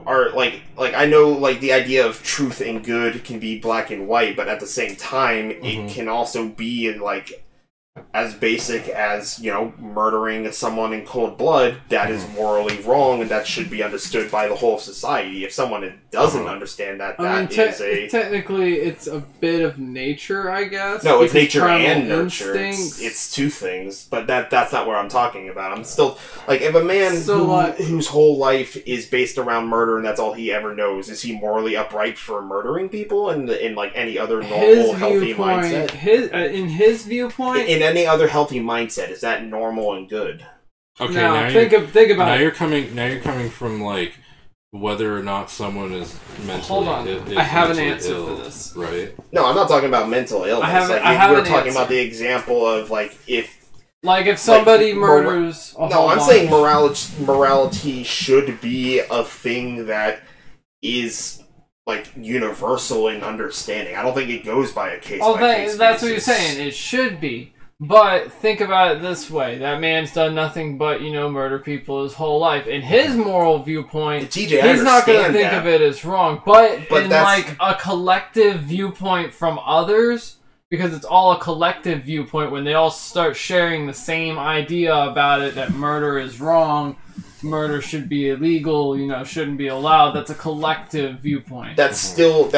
I know, like, the idea of truth and good can be black and white, but at the same time, it can also be, like, as basic as, murdering someone in cold blood. That is morally wrong, and that should be understood by the whole society. If someone doesn't understand that, technically, it's a bit of nature, I guess. No, it's nature and nurture. It's two things, but that's not what I'm talking about. I'm still, like, if a man whose whole life is based around murder and that's all he ever knows, is he morally upright for murdering people in like, any other normal, healthy mindset? In his viewpoint... In any other healthy mindset, is that normal and good? Okay, now think about now it. You're coming from, like, whether or not someone is mentally Hold on. I have an answer for this. Right? No, I'm not talking about mental illness. We're talking about the example of, like, if somebody murders a whole I'm saying morality should be a thing that is, like, universal in understanding. I don't think it goes by a case-by-case that's basis. what you're saying. It should be. But think about it this way. That man's done nothing but, murder people his whole life. In his moral viewpoint, TJ, he's not going to think of it as wrong. But in, that's... like, a collective viewpoint from others, because it's all a collective viewpoint, when they all start sharing the same idea about it, that murder is wrong, murder should be illegal, shouldn't be allowed. That's a collective viewpoint. That's still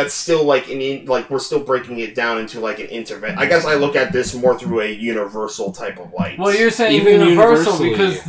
like we're still breaking it down into like an intervention. I guess I look at this more through a universal type of light. Well, you're saying Even universal universally. because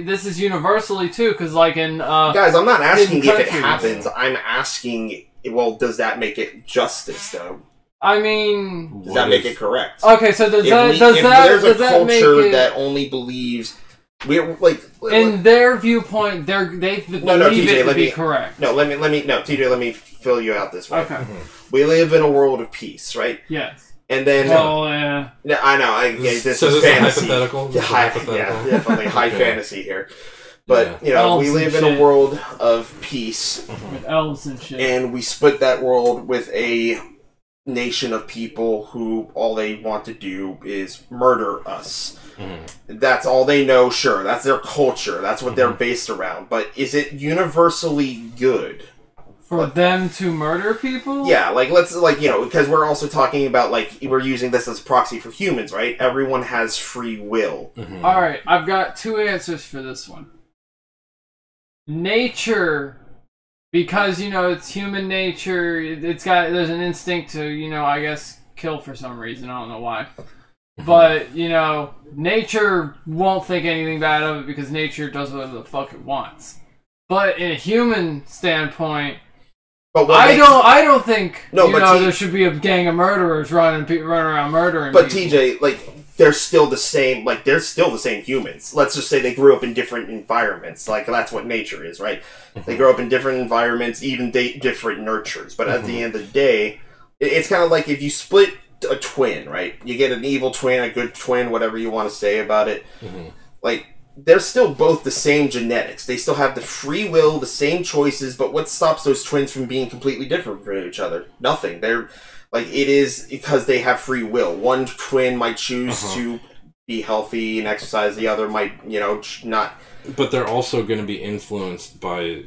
this is universally too. Because like in guys, I'm not asking if it countries. happens. I'm asking, well, does that make it justice though? I mean, Does that make it correct? okay. So does If that there's a that make culture it, that only believes we're like in their viewpoint, they believe TJ, it to let be me- correct? TJ, let me fill you out this way. Okay. We live in a world of peace, right? Yes. And then Well, yeah. yeah, I know. This So is this is fantasy. hypothetical? This is High, hypothetical? Yeah, definitely high Okay. fantasy here. But Yeah. Elves we and live in shit. a world of peace, With elves and shit. and we split that world with a nation of people who all they want to do is murder us. That's all they know. Sure, that's their culture. That's what they're based around. But is it universally good? For them to murder people? Yeah, because we're also talking about, we're using this as proxy for humans, right? Everyone has free will. Alright, I've got two answers for this one. Nature, because, it's human nature, there's an instinct to, I guess, kill for some reason. I don't know why. But, nature won't think anything bad of it because nature does whatever the fuck it wants. But in a human standpoint, But I don't think but there should be a gang of murderers running around murdering But people. TJ, they're still the same. They're still the same humans. Let's just say they grew up in different environments. That's what nature is, right? They grow up in different environments, even different nurtures. But at the end of the day, it's kind of like if you split a twin, right? You get an evil twin, a good twin, whatever you want to say about it. They're still both the same genetics. They still have the free will, the same choices, but what stops those twins from being completely different from each other? Nothing. They're it is because they have free will. One twin might choose to be healthy and exercise, the other might, not. But they're also going to be influenced by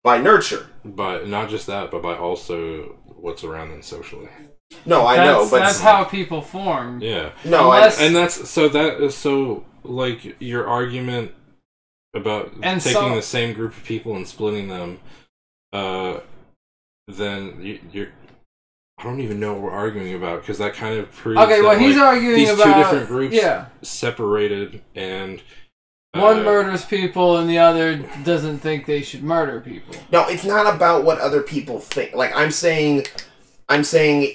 nurture. By not just that, but by also what's around them socially. No, I know, but that's how people form. Yeah. No, Unless- And your argument about taking the same group of people and splitting them, then you're. I don't even know what we're arguing about because that kind of proves. Okay, well, he's arguing these about two different groups yeah. separated and. One murders people and the other doesn't think they should murder people. No, it's not about what other people think. I'm saying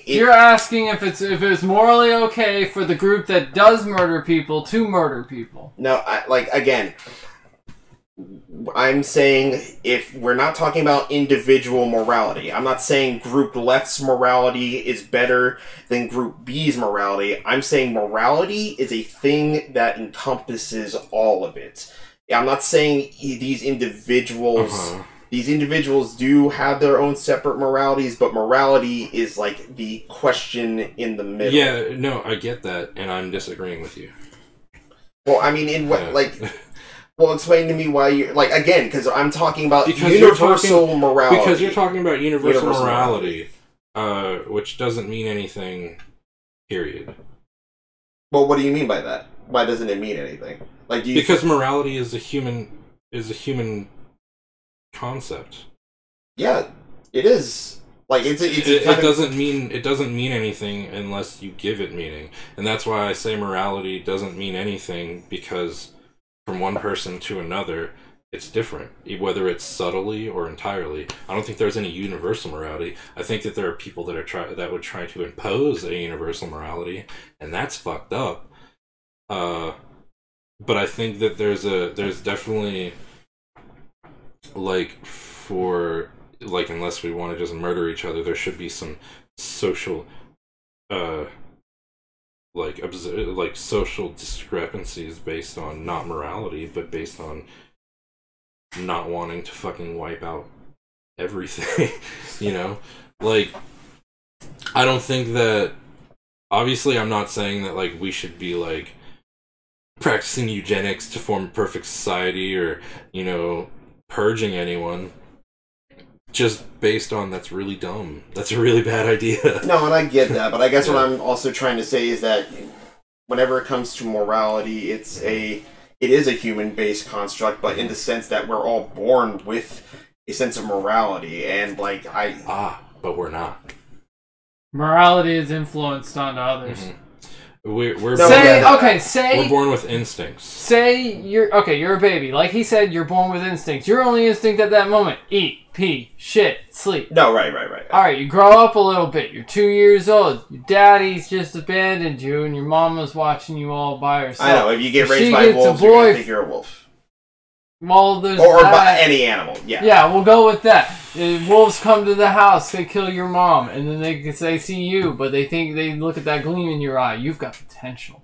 You're asking if it's morally okay for the group that does murder people to murder people. No, again, I'm saying if we're not talking about individual morality, I'm not saying Group Left's morality is better than Group B's morality. I'm saying morality is a thing that encompasses all of it. I'm not saying these individuals... These individuals do have their own separate moralities, but morality is the question in the middle. Yeah, no, I get that, and I'm disagreeing with you. Well, I mean, in what, well, explain to me why you're, again, because I'm talking about Because universal morality. Because you're talking about universal morality, which doesn't mean anything, period. Well, what do you mean by that? Why doesn't it mean anything? Because morality is a human concept. Yeah, it is. It doesn't mean anything unless you give it meaning, and that's why I say morality doesn't mean anything, because from one person to another, it's different, whether it's subtly or entirely. I don't think there's any universal morality. I think that there are people that would try to impose a universal morality, and that's fucked up. But I think that there's definitely unless we want to just murder each other, there should be some social social discrepancies based on not morality, but based on not wanting to fucking wipe out everything. I don't think that, obviously I'm not saying that we should be practicing eugenics to form a perfect society or purging anyone, just based on that's really dumb. That's a really bad idea. No, and I get that, but I guess what I'm also trying to say is that whenever it comes to morality, it's a it is a human-based construct, but in the sense that we're all born with a sense of morality, and like but we're not. Morality is influenced onto others. Mm-hmm. We're No, born, say we're born with instincts. Say you're a baby. Like he said, you're born with instincts. Your only instinct at that moment: eat, pee, shit, sleep. No, right. All right, you grow up a little bit. You're 2 years old. Your daddy's just abandoned you, and your mama's watching you all by herself. I know. If you get raised She by gets a wolves, you're boy- gonna think you're a wolf, Well, there's or that. by any animal. Yeah. Yeah, we'll go with that. Wolves come to the house, they kill your mom, and then they see you, but they look at that gleam in your eye. You've got potential.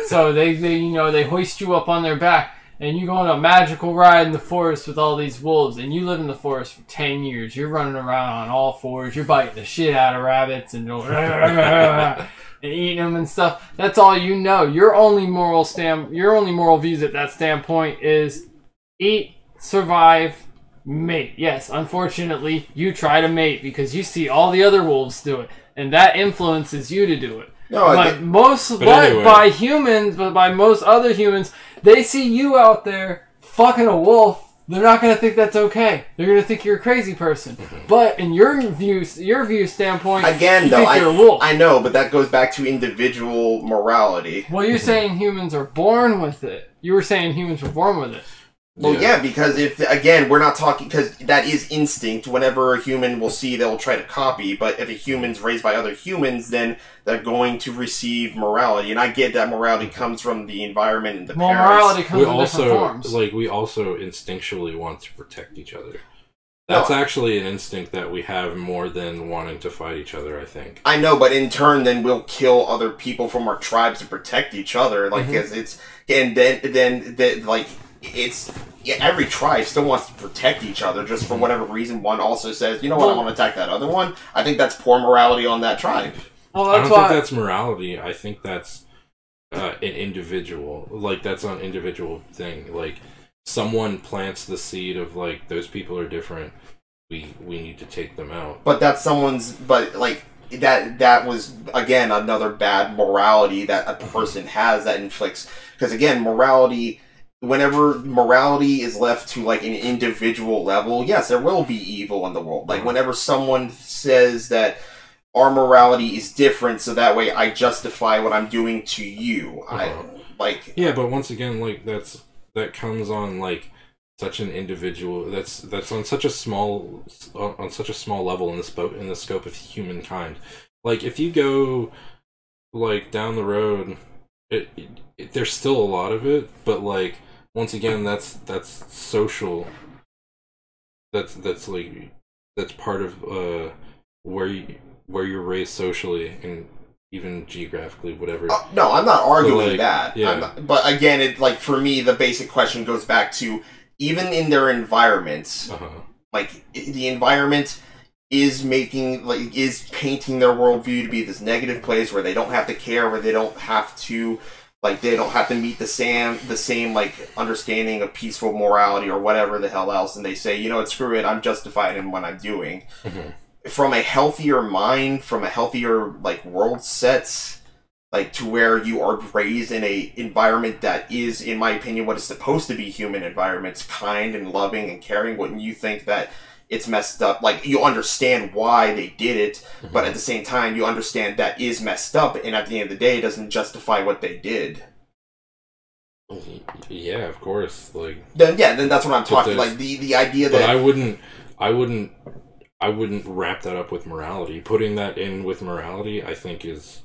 So they hoist you up on their back, and you go on a magical ride in the forest with all these wolves, and you live in the forest for 10 years. You're running around on all fours. You're biting the shit out of rabbits and and eating them and stuff. That's all you know. Your only moral views at that standpoint is eat, survive, mate. Yes, unfortunately, you try to mate because you see all the other wolves do it, and that influences you to do it. No, But by most other humans, they see you out there fucking a wolf. They're not going to think that's okay. They're going to think you're a crazy person. But in your view standpoint, again, you though, think you're a wolf. I know, but that goes back to individual morality. Well, you're saying humans are born with it. You were saying humans were born with it. Well, yeah, because we're not talking, because that is instinct. Whenever a human will see, they'll try to copy, but if a human's raised by other humans, then they're going to receive morality. And I get that morality comes from the environment and the parents. Morality comes in different forms. We also instinctually want to protect each other. That's actually an instinct that we have more than wanting to fight each other, I think. I know, but in turn, then we'll kill other people from our tribes to protect each other. Like, every tribe still wants to protect each other just for whatever reason. One also says, you know what, I want to attack that other one. I think that's poor morality on that tribe. Well, I don't think that's morality. I think that's an individual. Like, that's an individual thing. Like, someone plants the seed of, like, those people are different. We need to take them out. But that's that was, again, another bad morality that a person has that inflicts. Because, again, whenever morality is left to, like, an individual level, yes, there will be evil in the world. Like, whenever someone says that our morality is different, so that way I justify what I'm doing to you. Yeah, but once again, like, that comes on, like, such an individual. That's on such a small level in the scope of humankind. Like, if you go, like, down the road, there's still a lot of it, but, like, once again, that's social. That's part of where you're raised socially and even geographically, whatever. No, I'm not arguing that. Yeah. But again, for me, the basic question goes back to, even in their environments, like, the environment is painting their worldview to be this negative place where they don't have to care, where they don't have to meet the same like understanding of peaceful morality or whatever the hell else, and they say, you know what, screw it, I'm justified in what I'm doing. From a healthier mind, from a healthier, like, world sets, like, to where you are raised in a environment that is, in my opinion, what is supposed to be human environments, kind and loving and caring, wouldn't you think that it's messed up? Like, you understand why they did it, but at the same time, you understand that is messed up, and at the end of the day, it doesn't justify what they did. Yeah, of course. Like, then that's what I'm talking. Like, the idea that I wouldn't wrap that up with morality. Putting that in with morality, I think, is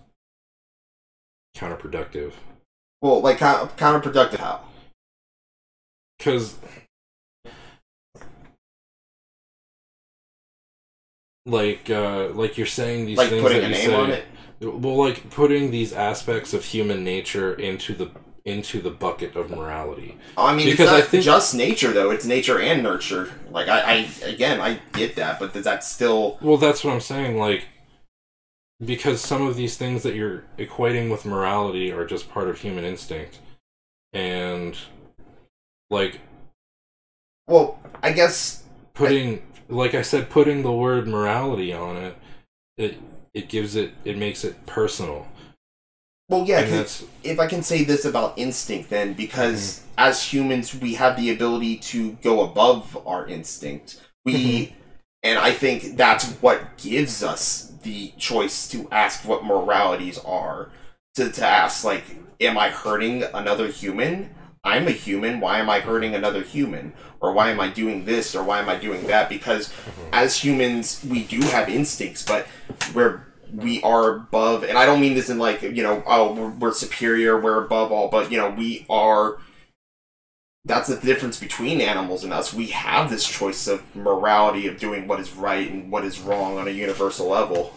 counterproductive. Well, like, counterproductive how? Because, like you're saying these like things putting that a you name say, on it. Well, like, putting these aspects of human nature into the bucket of morality. I mean, because it's not just nature, though. It's nature and nurture. Like, I get that, but that's still... Well, that's what I'm saying, like, because some of these things that you're equating with morality are just part of human instinct. And, like... Well, I guess... Like I said, putting the word morality on it makes it personal. Well, yeah, if I can say this about instinct, then, because as humans, we have the ability to go above our instinct. And I think that's what gives us the choice to ask what moralities are. To ask, like, am I hurting another human? I'm a human, why am I hurting another human? Or why am I doing this, or why am I doing that? Because as humans, we do have instincts, but we are above, and I don't mean this in like, we're superior, we're above all, but, we are, that's the difference between animals and us. We have this choice of morality, of doing what is right and what is wrong on a universal level.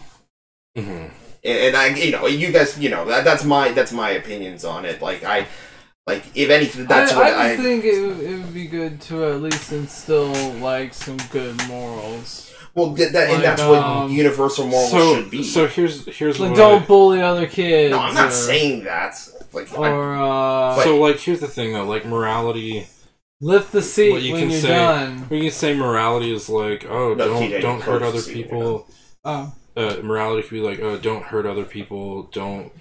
And I, you guys, that's my opinions on it. If anything, that's what I think it would be good to at least instill, like, some good morals. Well, and that's what universal morals should be. So here's like, don't bully other kids. No, I'm not saying that. Like, here's the thing though. Like, morality. Lift the seat when you're done. We can say morality is like, don't hurt other people. Morality could be like, don't hurt other people. Don't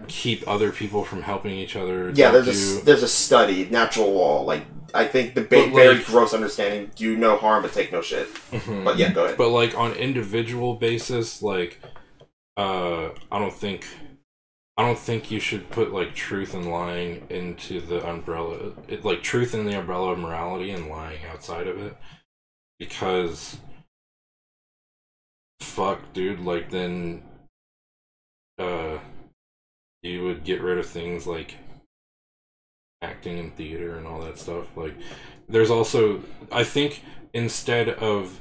keep other people from helping each other. Yeah, there's a study, natural law. Like, I think the very gross understanding: do no harm but take no shit. But yeah, go ahead. But like on individual basis, like, I don't think you should put like truth and lying into the umbrella. Truth in the umbrella of morality and lying outside of it, because fuck, dude. Like, then, you would get rid of things like acting in theater and all that stuff. Like, there's also, I think, instead of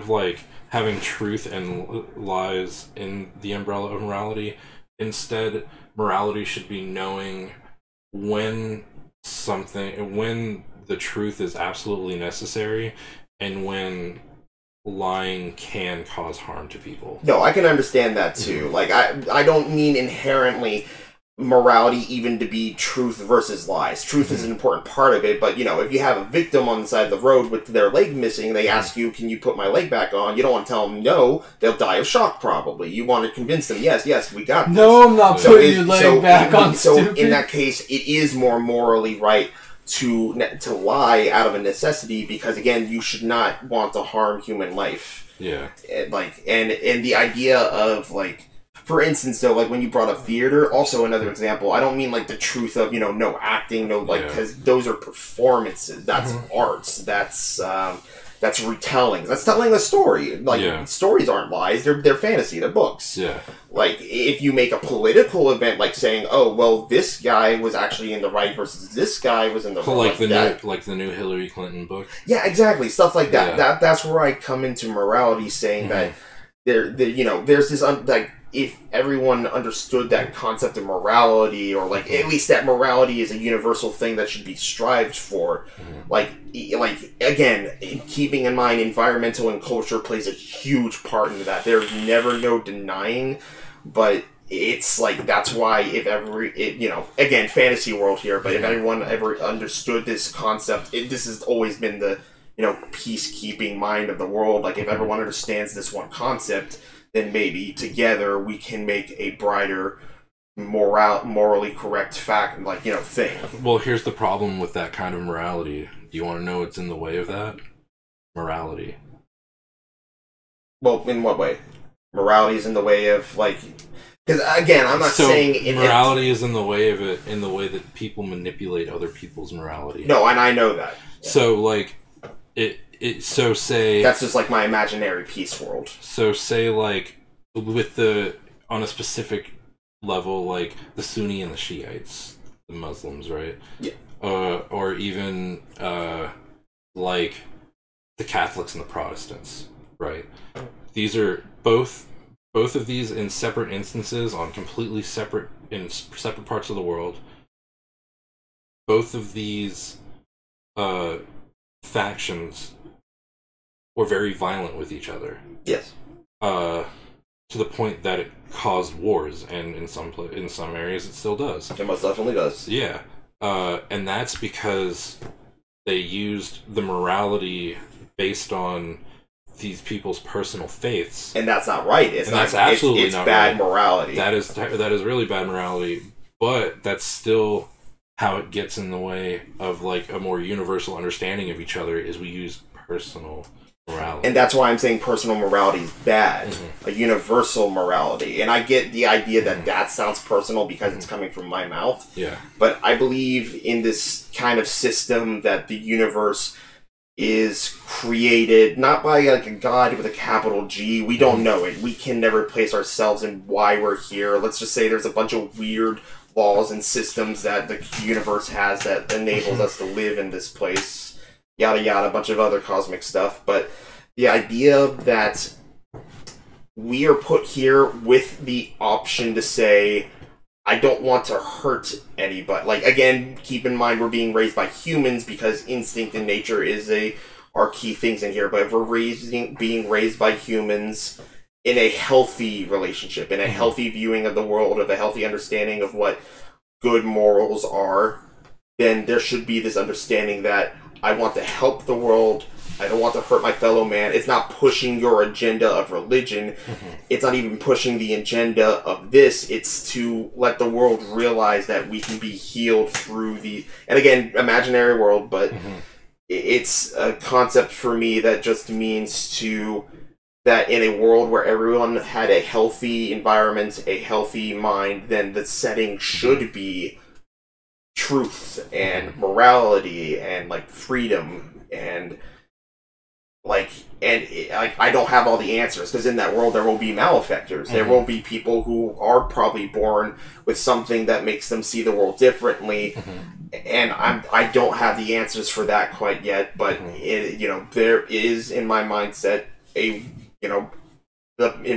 like having truth and lies in the umbrella of morality, instead morality should be knowing when the truth is absolutely necessary and when lying can cause harm to people. No, I can understand that too. Like, I don't mean inherently morality even to be truth versus lies. Truth is an important part of it, but, if you have a victim on the side of the road with their leg missing, they ask you, can you put my leg back on? You don't want to tell them no, they'll die of shock probably. You want to convince them, yes, we got this. No, I'm not putting your leg back on, stupid. In that case, it is more morally right to lie out of a necessity, because again, you should not want to harm human life. Yeah. And the idea of, like, for instance, though, like when you brought up theater, also another example, I don't mean like the truth of, no acting, because those are performances, that's arts, that's retelling, that's telling a story. Stories aren't lies, they're fantasy, they're books. Yeah. Like, if you make a political event, like saying, oh, well, this guy was actually in the right versus this guy was in the right. Like the new Hillary Clinton book. Yeah, exactly, stuff like that. Yeah. That's where I come into morality, saying that there's this if everyone understood that concept of morality, or like at least that morality is a universal thing that should be strived for, like again, keeping in mind environmental and culture plays a huge part into that. There's never no denying, but it's like, that's why again, fantasy world here, but if everyone ever understood this concept, this has always been the peacekeeping mind of the world. Like, if everyone understands this one concept, then maybe together we can make a brighter, morally correct thing. Well, here's the problem with that kind of morality. Do you want to know what's in the way of that? Morality. Well, in what way? Morality is in the way of, like... Because, again, I'm not saying... morality is in the way of it, in the way that people manipulate other people's morality. No, and I know that. Yeah. So, like, say... That's just, like, my imaginary peace world. So, say, like, on a specific level, like, the Sunni and the Shiites, the Muslims, right? Yeah. Or even, like, the Catholics and the Protestants, right? These are both of these in separate instances on completely separate parts of the world. Both of these factions were very violent with each other. Yes. To the point that it caused wars, and in some areas it still does. It most definitely does. Yeah. And that's because they used the morality based on these people's personal faiths. And that's not right. That's absolutely it's not bad right. morality. That is really bad morality, but that's still how it gets in the way of like a more universal understanding of each other is we use personal morality. And that's why I'm saying personal morality is bad. Mm-hmm. A universal morality. And I get the idea that that sounds personal because it's coming from my mouth. Yeah. But I believe in this kind of system that the universe is created not by like a god with a capital G. We don't know it. We can never place ourselves in why we're here. Let's just say there's a bunch of weird laws and systems that the universe has that enables us to live in this place. Yada yada, a bunch of other cosmic stuff. But the idea that we are put here with the option to say, I don't want to hurt anybody. Like, again, keep in mind we're being raised by humans because instinct and nature is are key things in here. But if we're being raised by humans in a healthy relationship, in a healthy viewing of the world, of a healthy understanding of what good morals are, then there should be this understanding that I want to help the world. I don't want to hurt my fellow man. It's not pushing your agenda of religion. Mm-hmm. It's not even pushing the agenda of this. It's to let the world realize that we can be healed through and again, imaginary world, but it's a concept for me that just means that in a world where everyone had a healthy environment, a healthy mind, then the setting should be truth and morality and like freedom and I don't have all the answers because in that world there will be malefactors. There will be people who are probably born with something that makes them see the world differently, and I don't have the answers for that quite yet. But there is in my mindset in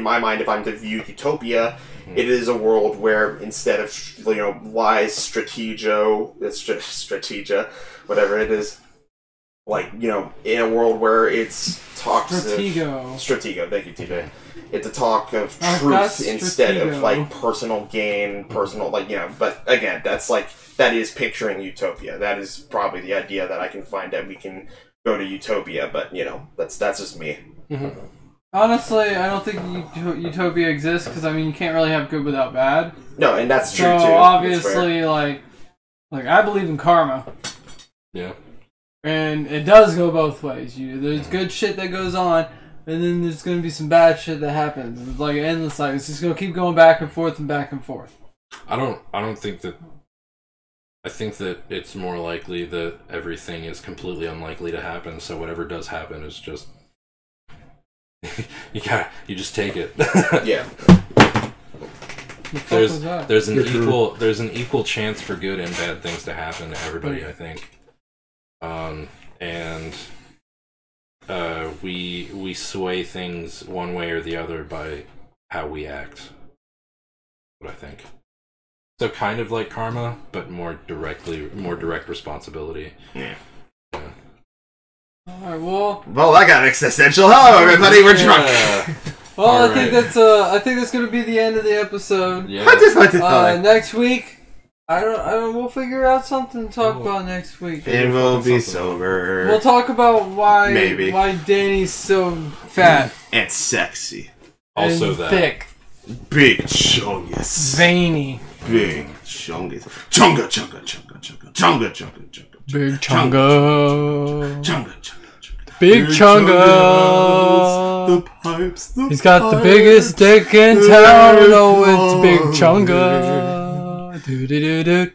my mind, if I'm to view utopia, it is a world where instead of wise strategia, whatever it is. Like, in a world where it's talks Stratego, thank you, TJ. It's a talk of truth instead of, like, personal gain, but again, that is picturing utopia. That is probably the idea that I can find that we can go to utopia, but, that's just me. Mm-hmm. Honestly, I don't think utopia exists, because, you can't really have good without bad. No, and that's true, too. So, obviously, like, I believe in karma. Yeah. And it does go both ways. There's good shit that goes on, and then there's going to be some bad shit that happens. It's like an endless cycle. It's just going to keep going back and forth and back and forth. I don't think that. I think that it's more likely that everything is completely unlikely to happen. So whatever does happen is just you just take it. Yeah. There's an equal chance for good and bad things to happen to everybody. I think. And we sway things one way or the other by how we act. What I think. So kind of like karma, but more direct responsibility. Yeah. Alright, well, that got existential. Hello, everybody. We're drunk. Well, I think that's gonna be the end of the episode. Yeah. Next week. I don't. We'll figure out something to talk about next week. And we'll be sober. We'll talk about why Danny's so fat and sexy, also and that thick, big chungus, veiny, big chungus, chunga, big chunga, chunga. Big chunga. The pipes. He's got the biggest dick in town. Oh, it's Big Chunga. Do do do do.